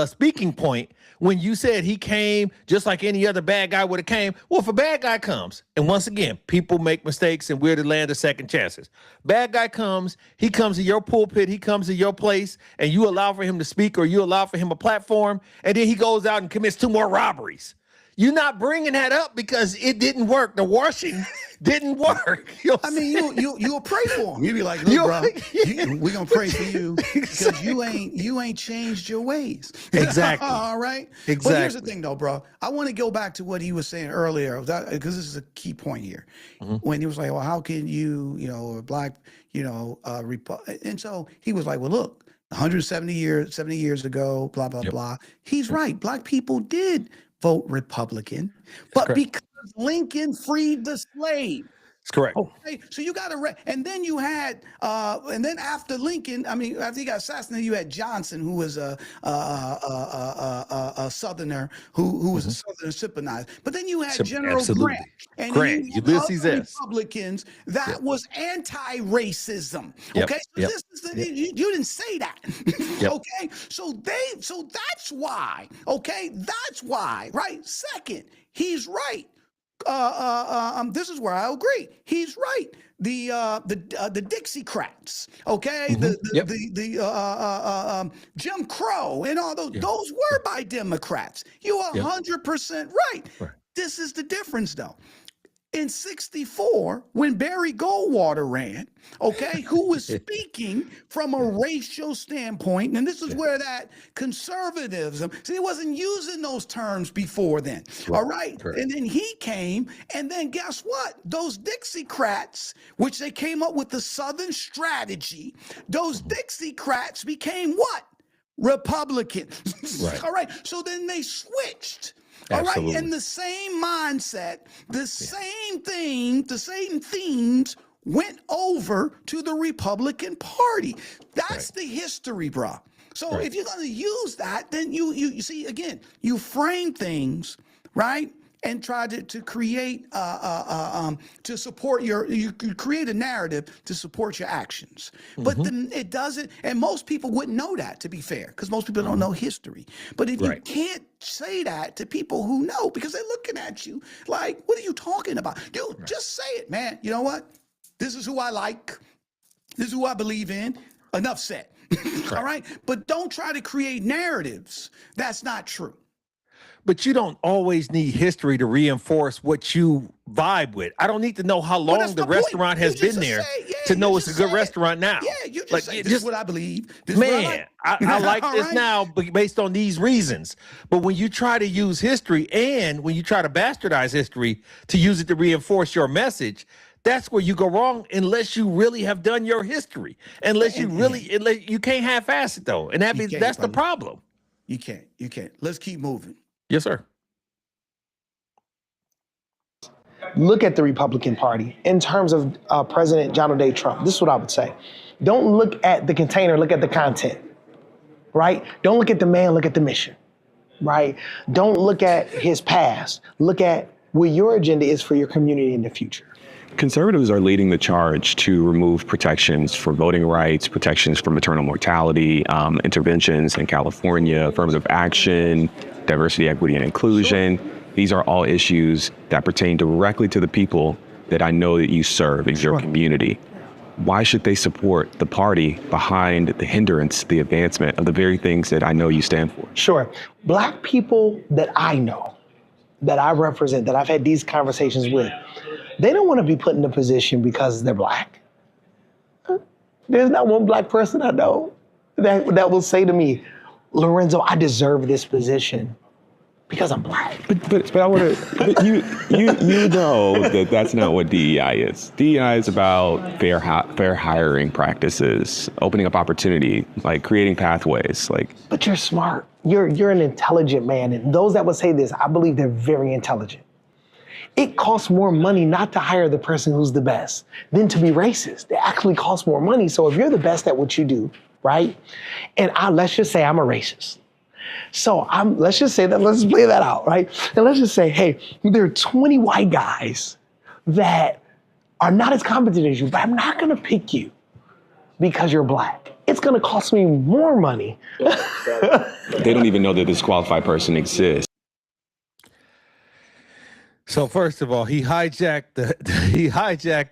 Speaker 3: speaking point. When you said he came just like any other bad guy would have came, well, if a bad guy comes, and once again, people make mistakes and we're the land of second chances. Bad guy comes, he comes to your pulpit, he comes to your place, and you allow for him to speak or you allow for him a platform, and then he goes out and commits 2 more robberies. You're not bringing that up because it didn't work. The washing didn't work.
Speaker 1: I mean, you'll pray for him. You'll be like, look, bro, we're gonna pray for you because you ain't changed your ways.
Speaker 3: Exactly.
Speaker 1: All right.
Speaker 3: Exactly.
Speaker 1: But here's the thing, though, bro. I want to go back to what he was saying earlier, because this is a key point here. When he was like, well, how can you, black, and so he was like, well, look, 70 years ago, blah, blah, blah. He's right. Black people did vote Republican, but because Lincoln freed the slave.
Speaker 3: That's correct.
Speaker 1: Okay, so you got to, and then you had, and then after Lincoln, after he got assassinated, you had Johnson, who was a Southerner, who was a Southern sympathizer. But then you had General Grant, and
Speaker 3: Ulysses S.
Speaker 1: Republicans that was anti-racism. Okay, so this is you didn't say that. Okay, so that's why. Okay, that's why. Right. Second, he's right. This is where I agree. He's right. The Dixiecrats, okay, the Jim Crow and all those were by Democrats. You are 100% right. This is the difference, though. In 1964, when Barry Goldwater ran, okay, who was speaking from a racial standpoint, and this is where that conservatism, see, he wasn't using those terms before then, all right? And then he came, and then guess what? Those Dixiecrats, which they came up with the Southern strategy, those Dixiecrats became what? Republicans. All right, so then they switched. All right, and the same mindset, the same thing, the same themes went over to the Republican Party. That's the history, bro. So if you're going to use that, then you see, again, you frame things, right? And try to create to support you create a narrative to support your actions. But then it doesn't, and most people wouldn't know that, to be fair, because most people don't know history. But if you can't say that to people who know, because they're looking at you like, what are you talking about? Dude, just say it, man. You know what? This is who I like. This is who I believe in. Enough said. All right? But don't try to create narratives that's not true.
Speaker 3: But you don't always need history to reinforce what you vibe with. I don't need to know how long the restaurant has been there to know it's a good restaurant now.
Speaker 1: Yeah, you just say, this is what I believe. This
Speaker 3: man, I like this now based on these reasons. But when you try to use history and when you try to bastardize history to use it to reinforce your message, that's where you go wrong unless you really have done your history. Unless you can't half-ass it, though. And that's the problem.
Speaker 1: You can't. Let's keep moving.
Speaker 3: Yes, sir.
Speaker 7: Look at the Republican Party in terms of President Donald J. Trump. This is what I would say. Don't look at the container, look at the content, right? Don't look at the man, look at the mission, right? Don't look at his past. Look at what your agenda is for your community in the future.
Speaker 15: Conservatives are leading the charge to remove protections for voting rights, protections for maternal mortality, interventions in California, affirmative action, diversity, equity, and inclusion. These are all issues that pertain directly to the people that I know that you serve in your community. why should they support the party behind the hindrance, the advancement of the very things that I know you stand for?
Speaker 7: Sure. Black people that I know, that I represent, that I've had these conversations with, they don't want to be put in a position because they're Black. There's not one Black person I know that will say to me, Lorenzo, I deserve this position because I'm Black.
Speaker 15: But I want to. But you know that that's not what DEI is. DEI is about fair hiring practices, opening up opportunity, like creating pathways, like.
Speaker 7: But you're smart. You're an intelligent man, and those that would say this, I believe they're very intelligent. It costs more money not to hire the person who's the best than to be racist. It actually costs more money. So if you're the best at what you do, right? And let's just say I'm a racist. So let's just say that, let's play that out, right? And let's just say, hey, there are 20 white guys that are not as competent as you, but I'm not gonna pick you because you're Black. It's gonna cost me more money.
Speaker 15: They don't even know that this qualified person exists.
Speaker 3: So first of all, he hijacked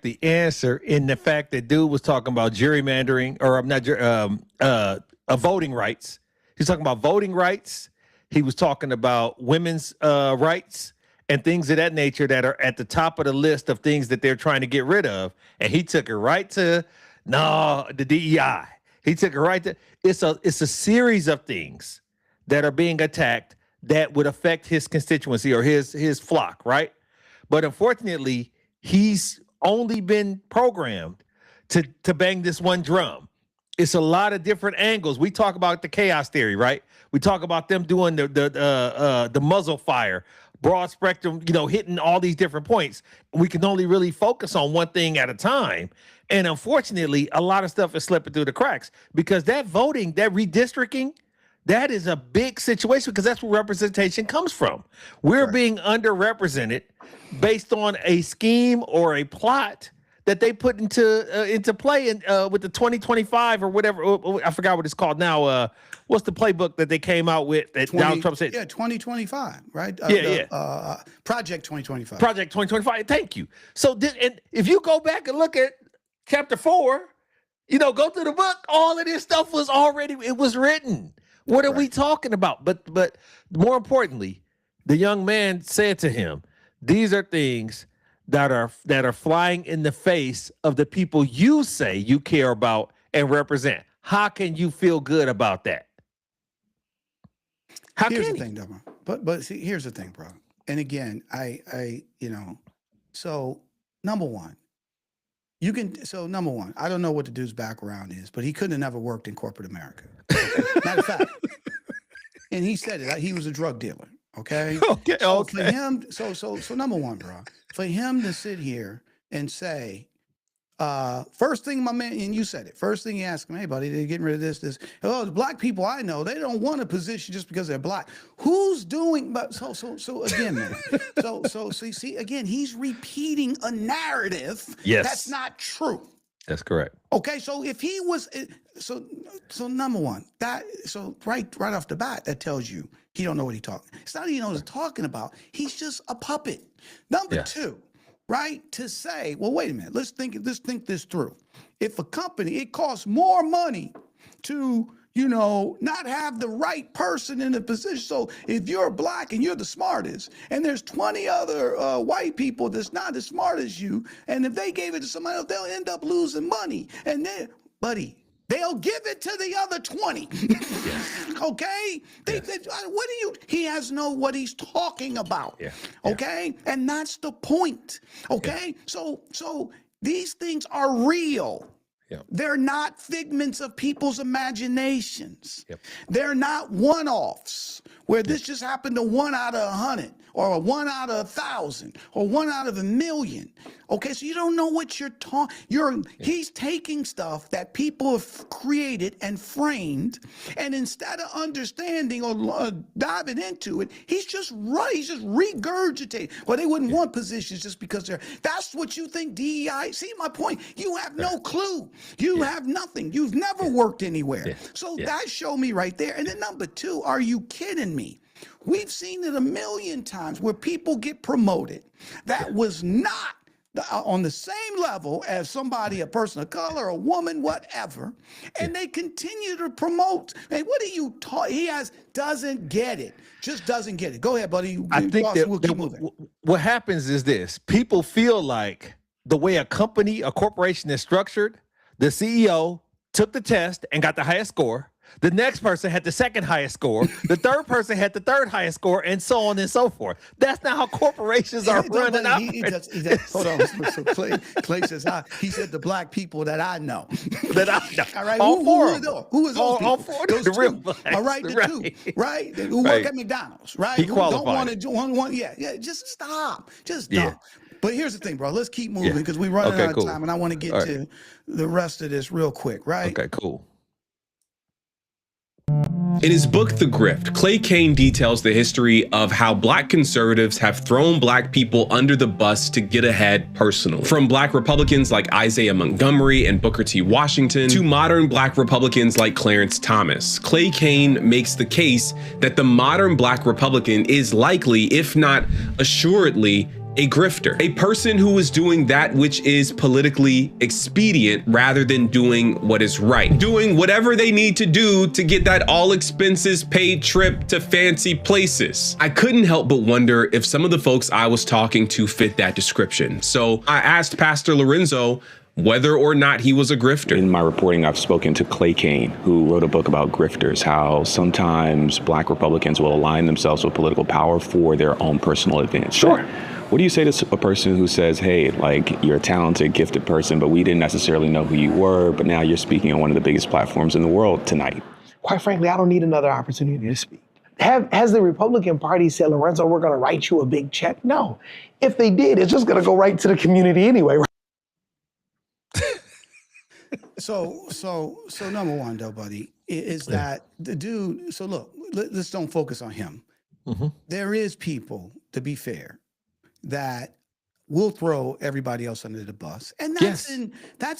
Speaker 3: the answer in the fact that dude was talking about gerrymandering, or voting rights. He's talking about voting rights. He was talking about women's rights and things of that nature that are at the top of the list of things that they're trying to get rid of. And he took it right to the DEI. He took it right to it's a series of things that are being attacked that would affect his constituency or his flock, right? But unfortunately, he's only been programmed to bang this one drum. It's a lot of different angles. We talk about the chaos theory, right? We talk about them doing the muzzle fire, broad spectrum, hitting all these different points. We can only really focus on one thing at a time. And unfortunately, a lot of stuff is slipping through the cracks because that voting, that redistricting, that is a big situation because that's where representation comes from. We're being underrepresented based on a scheme or a plot that they put into play with the 2025 or whatever. I forgot what it's called now. What's the playbook that they came out with that Donald Trump said?
Speaker 1: Yeah, 2025. Right? Project 2025.
Speaker 3: Project 2025. Thank you. So and if you go back and look at chapter 4, go through the book, all of this stuff was written. What are we talking about? But more importantly, the young man said to him, these are things that are flying in the face of the people you say you care about and represent. How can you feel good about that?
Speaker 1: Here's the thing, Dubber. But see, here's the thing, bro. And again, so number one, I don't know what the dude's background is, but he couldn't have never worked in corporate America. Matter of fact, and he said it. He was a drug dealer. Okay.
Speaker 3: Okay.
Speaker 1: So for him, so number one, bro, for him to sit here and say, first thing, my man, and you said it. First thing he asked him, hey, buddy, they're getting rid of this. Oh, the Black people I know, they don't want a position just because they're Black. Who's doing? But so again, man. So see, again, he's repeating a narrative.
Speaker 3: Yes.
Speaker 1: That's not true.
Speaker 3: That's correct.
Speaker 1: Okay, so if he was, so number one, right off the bat, that tells you he don't know what he's talking. It's not he knows what he's talking about. He's just a puppet. Number two, right? To say, well, wait a minute, let's think this through. If a company, it costs more money to, not have the right person in the position. So if you're Black and you're the smartest, and there's 20 other white people that's not as smart as you, and if they gave it to somebody else, they'll end up losing money. And then, buddy, they'll give it to the other 20. Okay? He has what he's talking about. Yeah. Okay? And that's the point. Okay? Yeah. So these things are real. Yep. They're not figments of people's imaginations. Yep. They're not one-offs where this just happened to 1 out of 100 or 1 out of 1,000 or 1 out of 1,000,000. Okay, so you don't know what you're talking. He's taking stuff that people have created and framed, and instead of understanding or diving into it, he's just regurgitating. Well, they wouldn't want positions just because that's what you think DEI. See my point? You have no clue. You have nothing. You've never worked anywhere. So that showed me right there. And then number two, are you kidding me? We've seen it a million times where people get promoted. That was not on the same level as somebody, a person of color, a woman, whatever, and they continue to promote. Hey, what are you talking? He doesn't get it. Just doesn't get it. Go ahead, buddy.
Speaker 3: I think
Speaker 1: We'll keep moving.
Speaker 3: what happens is this: people feel like the way a corporation is structured, the CEO took the test and got the highest score. The next person had the second highest score. The third person had the third highest score, and so on and so forth. That's not how corporations are running out.
Speaker 1: Hold on. So Clay says, he said the black people that I know.
Speaker 3: That I know.
Speaker 1: All right.
Speaker 3: All four
Speaker 1: Who
Speaker 3: of them.
Speaker 1: Who is those
Speaker 3: All
Speaker 1: people?
Speaker 3: four of
Speaker 1: Those
Speaker 3: the real
Speaker 1: two.
Speaker 3: blacks.
Speaker 1: All right, the
Speaker 3: Right.
Speaker 1: two. Right. Who work at McDonald's. Right.
Speaker 3: He
Speaker 1: Who don't
Speaker 3: qualified.
Speaker 1: want to do one. Yeah. Just stop. Just
Speaker 3: Yeah.
Speaker 1: stop. But here's the thing, bro. Let's keep moving
Speaker 3: Yeah.
Speaker 1: because we're running
Speaker 3: Okay,
Speaker 1: out of
Speaker 3: cool.
Speaker 1: time, and I want to get
Speaker 3: All right.
Speaker 1: to the rest of this real quick. Right.
Speaker 3: Okay, cool.
Speaker 4: In his book, The Grift, Clay Cane details the history of how black conservatives have thrown black people under the bus to get ahead personally. From black Republicans like Isaiah Montgomery and Booker T. Washington to modern black Republicans like Clarence Thomas, Clay Cane makes the case that the modern black Republican is likely, if not assuredly, a grifter, a person who is doing that which is politically expedient rather than doing what is right, doing whatever they need to do to get that all expenses paid trip to fancy places. I couldn't help but wonder if some of the folks I was talking to fit that description. So I asked Pastor Lorenzo whether or not he was a grifter.
Speaker 15: In my reporting, I've spoken to Clay Cane, who wrote a book about grifters, how sometimes black Republicans will align themselves with political power for their own personal advantage.
Speaker 7: Sure.
Speaker 15: What do you say to a person who says, hey, like, you're a talented, gifted person, but we didn't necessarily know who you were, but now you're speaking on one of the biggest platforms in the world tonight?
Speaker 7: Quite frankly, I don't need another opportunity to speak. Has the Republican Party said, Lorenzo, we're going to write you a big check? No. If they did, it's just going to go right to the community anyway. Right?
Speaker 1: So number one, though, buddy, is that the dude. So look, let's don't focus on him. There is people, to be fair, that will throw everybody else under the bus, and that's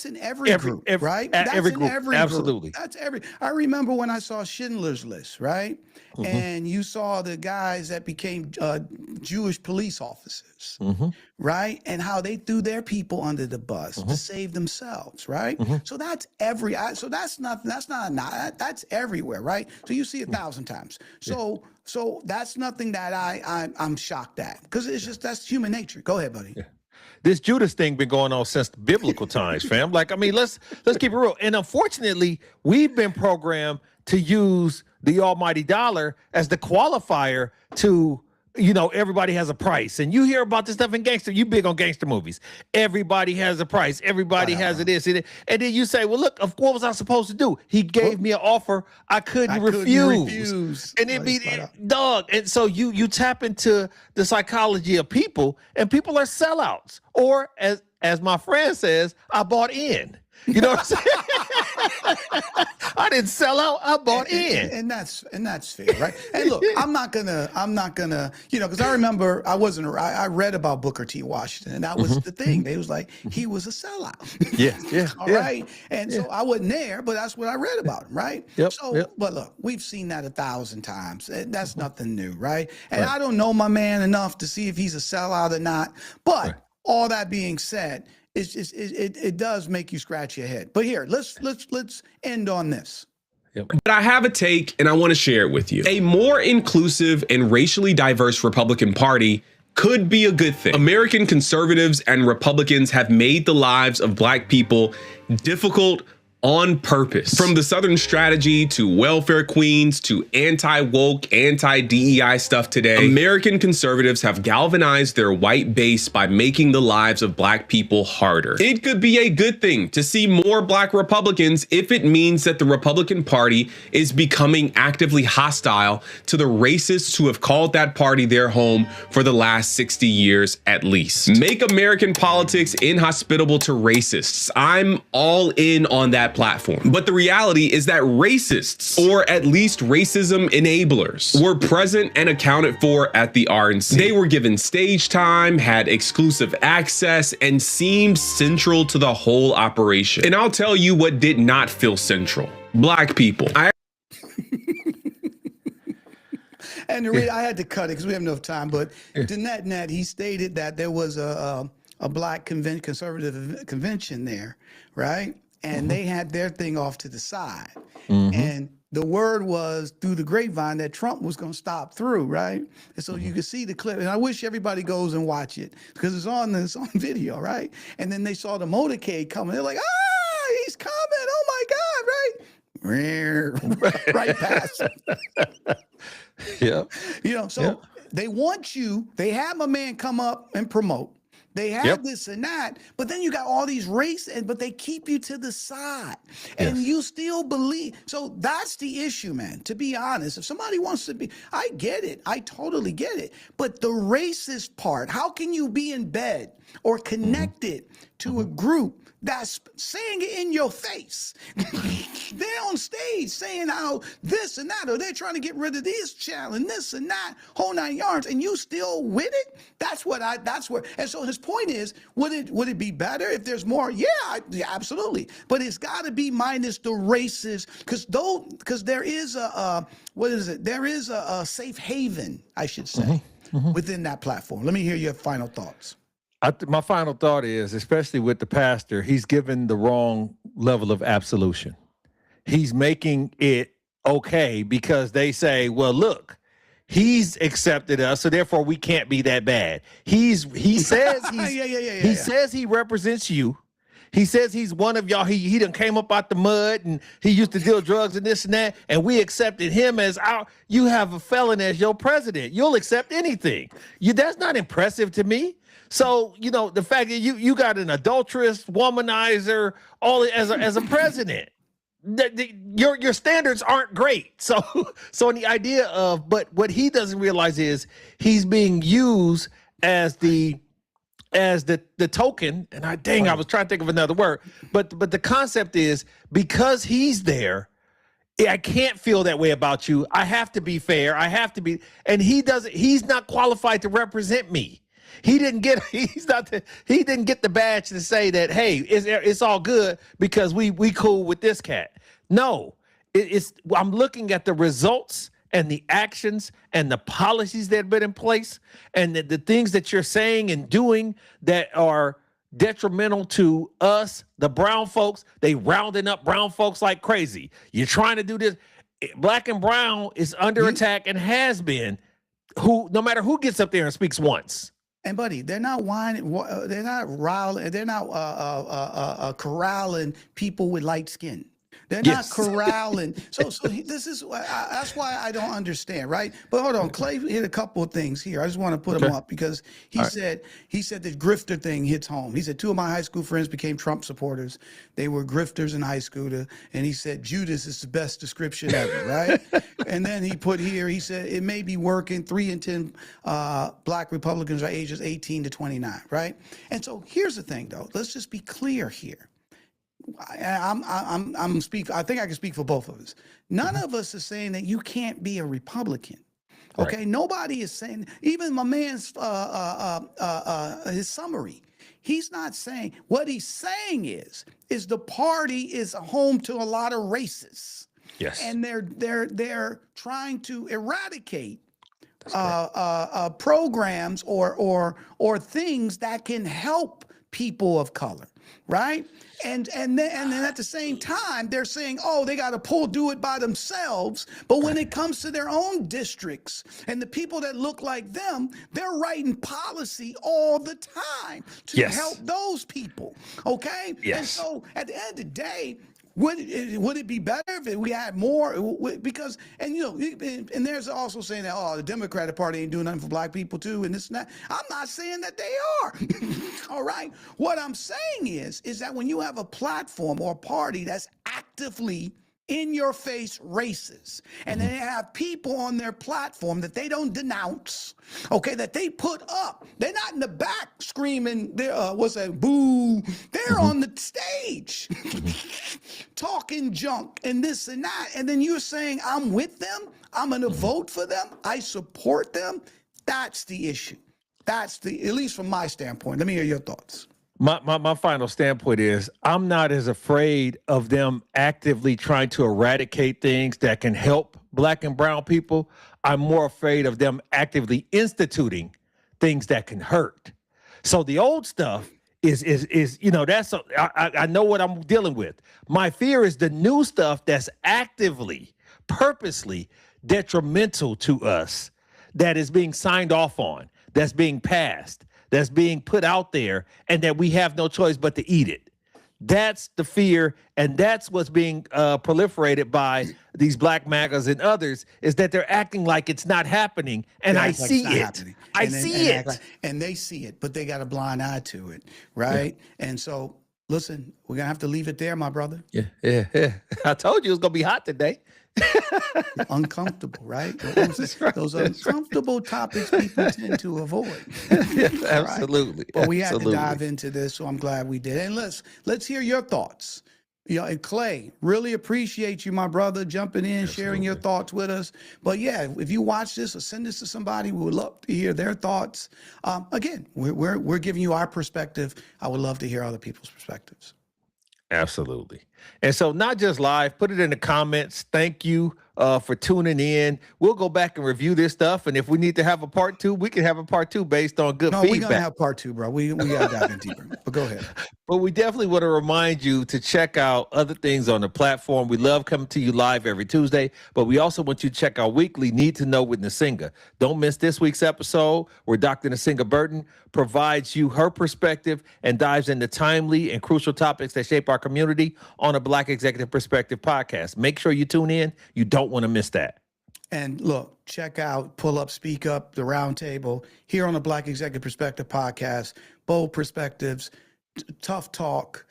Speaker 1: in every group, right? That's
Speaker 3: every
Speaker 1: in
Speaker 3: group,
Speaker 1: every
Speaker 3: absolutely.
Speaker 1: Group. That's every. I remember when I saw Schindler's List, right? And you saw the guys that became Jewish police officers, right? And how they threw their people under the bus to save themselves, right? So that's so that's not that's everywhere, right? So you see 1,000 times. So that's nothing that I'm shocked at, because it's just, that's human nature. Go ahead, buddy.
Speaker 3: This Judas thing been going on since biblical times, fam. Like, I mean, let's keep it real. And unfortunately, we've been programmed to use the almighty dollar as the qualifier to, you know, everybody has a price. And you hear about this stuff in gangster. You big on gangster movies. Everybody has a price. Everybody has this. And then you say, well, look, what was I supposed to do? He gave me an offer I couldn't refuse. And it be dog. And so you tap into the psychology of people, and people are sellouts. Or as my friend says, I bought in. You know what I'm saying? I didn't sell out. I bought in,
Speaker 1: and that's fair, right? And look, I'm not gonna, you know, because I remember I read about Booker T. Washington, and that was the thing. They was like, he was a sellout. All right. And so I wasn't there, but that's what I read about him, right? But look, we've seen that 1,000 times. That's nothing new, right? And I don't know my man enough to see if he's a sellout or not. But all that being said, it's just, it does make you scratch your head. But here, let's end on this.
Speaker 4: But I have a take, and I want to share it with you. A more inclusive and racially diverse Republican Party could be a good thing. American conservatives and Republicans have made the lives of black people difficult on purpose. From the Southern strategy to welfare queens to anti-woke, anti-DEI stuff today, American conservatives have galvanized their white base by making the lives of black people harder. It could be a good thing to see more black Republicans if it means that the Republican Party is becoming actively hostile to the racists who have called that party their home for the last 60 years at least. Make American politics inhospitable to racists. I'm all in on that platform. But the reality is that racists, or at least racism enablers, were present and accounted for at the RNC. They were given stage time, had exclusive access, and seemed central to the whole operation. And I'll tell you what did not feel central. Black people.
Speaker 1: And the reason I had to cut it because we have enough time, but Danette Net, he stated that there was a a black conservative convention there, right? And they had their thing off to the side. And the word was through the grapevine that Trump was going to stop through, right? And so you can see the clip. And I wish everybody goes and watch it because it's on video, right? And then they saw the motorcade coming. They're like, ah, he's coming. Oh my God, right? Right past him.
Speaker 3: Yeah.
Speaker 1: You know, so they want you, they have a man come up and promote. They have this and that, but then you got all these but they keep you to the side and you still believe. So that's the issue, man. To be honest, if somebody wants to be, I get it. I totally get it. But the racist part, how can you be in bed or connected to a group that's saying it in your face? They're on stage saying how this and that, or they're trying to get rid of this channel and this and that, whole 9 yards, and you still with it? That's where. And so his point is, would it be better if there's more? Yeah, absolutely. But it's got to be minus the races, because there is there is a safe haven, I should say, within that platform. Let me hear your final thoughts.
Speaker 3: My final thought is, especially with the pastor, he's given the wrong level of absolution. He's making it okay because they say, well, look, he's accepted us, so therefore we can't be that bad. He says he says he represents you. He says he's one of y'all. He done came up out the mud and he used to deal drugs and this and that, and we accepted him as you have a felon as your president. You'll accept anything. That's not impressive to me. So, you know, the fact that you got an adulterous, womanizer, all as a president, your standards aren't great. So the idea of, but what he doesn't realize is he's being used as the token. And I was trying to think of another word, but the concept is, because he's there, I can't feel that way about you. I have to be fair. I have to be, and he's not qualified to represent me. He didn't get the badge to say that, hey, it's all good because we cool with this cat. No, I'm looking at the results and the actions and the policies that have been in place and the things that you're saying and doing that are detrimental to us, the brown folks. They rounding up brown folks like crazy. You're trying to do this. Black and brown is under attack and has been. No matter who gets up there and speaks once.
Speaker 1: And buddy, they're not whining. They're not riling. They're not corralling people with light skin. They're not corralling. So this is that's why I don't understand, right? But hold on, Clay hit a couple of things here. I just want to put them up because he said the grifter thing hits home. He said 2 of my high school friends became Trump supporters. They were grifters in high school, and he said Judas is the best description ever, right? And then he put here, he said it may be working. 3 in 10 black Republicans are ages 18 to 29, right? And so here's the thing, though. Let's just be clear here. I'm speak. I think I can speak for both of us. None of us is saying that you can't be a Republican. Okay, nobody is saying. Even my man's his summary. He's not saying. What he's saying is the party is home to a lot of racists.
Speaker 3: Yes,
Speaker 1: and they're trying to eradicate programs or things that can help people of color, right? And then at the same time, they're saying, oh, they got to do it by themselves. But when it comes to their own districts and the people that look like them, they're writing policy all the time to help those people. Okay. Yes. And so at the end of the day, would it be better if we had more? Because, and you know, and there's also saying that, oh, the Democratic Party ain't doing nothing for black people too, and this and that. I'm not saying that they are. All right. What I'm saying is that when you have a platform or a party that's actively in your face racist, and they have people on their platform that they don't denounce, okay, that they put up. They're not in the back screaming, boo. They're on the stage talking junk and this and that. And then you're saying, I'm with them. I'm going to vote for them. I support them. That's the issue. At least from my standpoint. Let me hear your thoughts.
Speaker 3: My final standpoint is I'm not as afraid of them actively trying to eradicate things that can help black and brown people. I'm more afraid of them actively instituting things that can hurt. So the old stuff is that's I know what I'm dealing with. My fear is the new stuff that's actively, purposely detrimental to us, that is being signed off on, that's being passed, that's being put out there, and that we have no choice but to eat it. That's the fear, and that's what's being proliferated by these black MAGAs and others, is that they're acting like it's not happening, and I see it. I see it.
Speaker 1: And they see it, but they got a blind eye to it, right? Yeah. And so, listen, we're going to have to leave it there, my brother.
Speaker 3: Yeah. I told you it was going to be hot today.
Speaker 1: Uncomfortable, right? Those uncomfortable topics people tend to avoid.
Speaker 3: Absolutely.
Speaker 1: Right? But we had to dive into this, so I'm glad we did. And let's hear your thoughts. And Clay, really appreciate you, my brother, jumping in, sharing your thoughts with us. But yeah, if you watch this or send this to somebody, we would love to hear their thoughts. Again, we're giving you our perspective. I would love to hear other people's perspectives.
Speaker 3: Absolutely. And so not just live, put it in the comments. Thank you for tuning in. We'll go back and review this stuff. And if we need to have a part 2, we can have a part 2 based on good feedback.
Speaker 1: No, we're going to have part 2, bro. We got to dive in deeper. But go ahead.
Speaker 3: But we definitely want to remind you to check out other things on the platform. We love coming to you live every Tuesday, but we also want you to check our weekly Need to Know with Nsinga. Don't miss this week's episode where Dr. Nsinga Burton provides you her perspective and dives into timely and crucial topics that shape our community on a Black Executive Perspective podcast. Make sure you tune in. You don't want to miss that.
Speaker 1: And look, check out Pull Up, Speak Up, the Roundtable here on the Black Executive Perspective podcast. Bold perspectives, tough talk,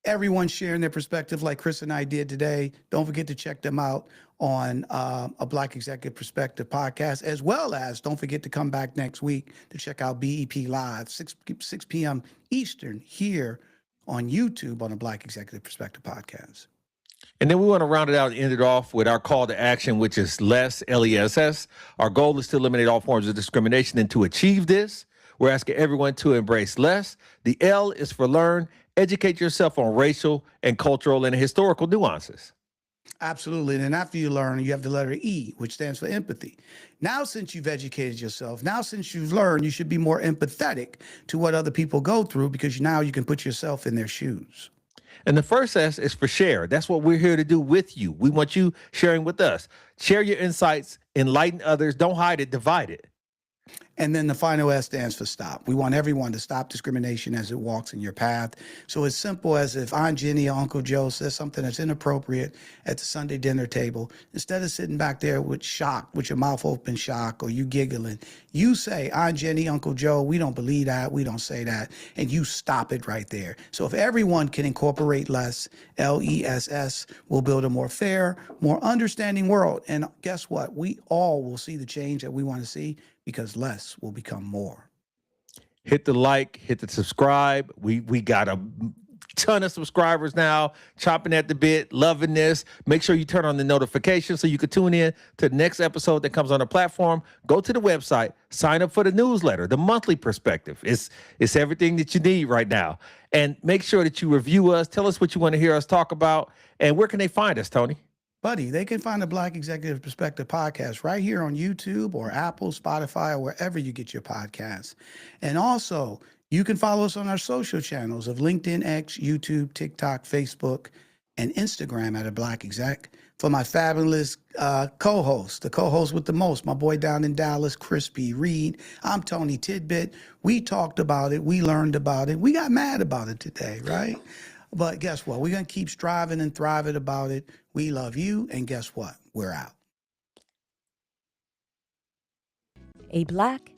Speaker 1: everyone sharing their perspective like Chris and I did today. Don't forget to check them out on a Black Executive Perspective podcast, as well as don't forget to come back next week to check out BEP Live, 6 p.m. Eastern here on YouTube on a Black Executive Perspective podcast.
Speaker 3: And then we want to round it out and end it off with our call to action, which is LESS, L-E-S-S. Our goal is to eliminate all forms of discrimination. And to achieve this, we're asking everyone to embrace LESS. The L is for learn. Educate yourself on racial and cultural and historical nuances.
Speaker 1: Absolutely. And then after you learn, you have the letter E, which stands for empathy. Now, since you've educated yourself, now since you've learned, you should be more empathetic to what other people go through, because now you can put yourself in their shoes.
Speaker 3: And the first S is for share. That's what we're here to do with you. We want you sharing with us. Share your insights, enlighten others. Don't hide it, divide it.
Speaker 1: And then the final S stands for stop. We want everyone to stop discrimination as it walks in your path. So it's simple as if Aunt Jenny or Uncle Joe says something that's inappropriate at the Sunday dinner table, instead of sitting back there with shock, with your mouth open shock, or you giggling, you say, Aunt Jenny, Uncle Joe, we don't believe that, we don't say that, and you stop it right there. So if everyone can incorporate LESS, L-E-S-S, we'll build a more fair, more understanding world. And guess what? We all will see the change that we want to see, because less will become more.
Speaker 3: Hit the like, hit the subscribe. We got a ton of subscribers now, chopping at the bit, loving this. Make sure you turn on the notifications so you can tune in to the next episode that comes on the platform. Go to the website, sign up for the newsletter, the monthly perspective. It's everything that you need right now. And make sure that you review us. Tell us what you want to hear us talk about. And where can they find us, Tony?
Speaker 1: Buddy, they can find the Black Executive Perspective podcast right here on YouTube or Apple, Spotify, or wherever you get your podcasts. And also, you can follow us on our social channels of LinkedIn, X, YouTube, TikTok, Facebook, and Instagram at a Black Exec. For my fabulous co-host, the co-host with the most, my boy down in Dallas, Chris P. Reed. I'm Tony Tidbit. We talked about it. We learned about it. We got mad about it today, right? But guess what? We're going to keep striving and thriving about it. We love you. And guess what? We're out.
Speaker 2: A Black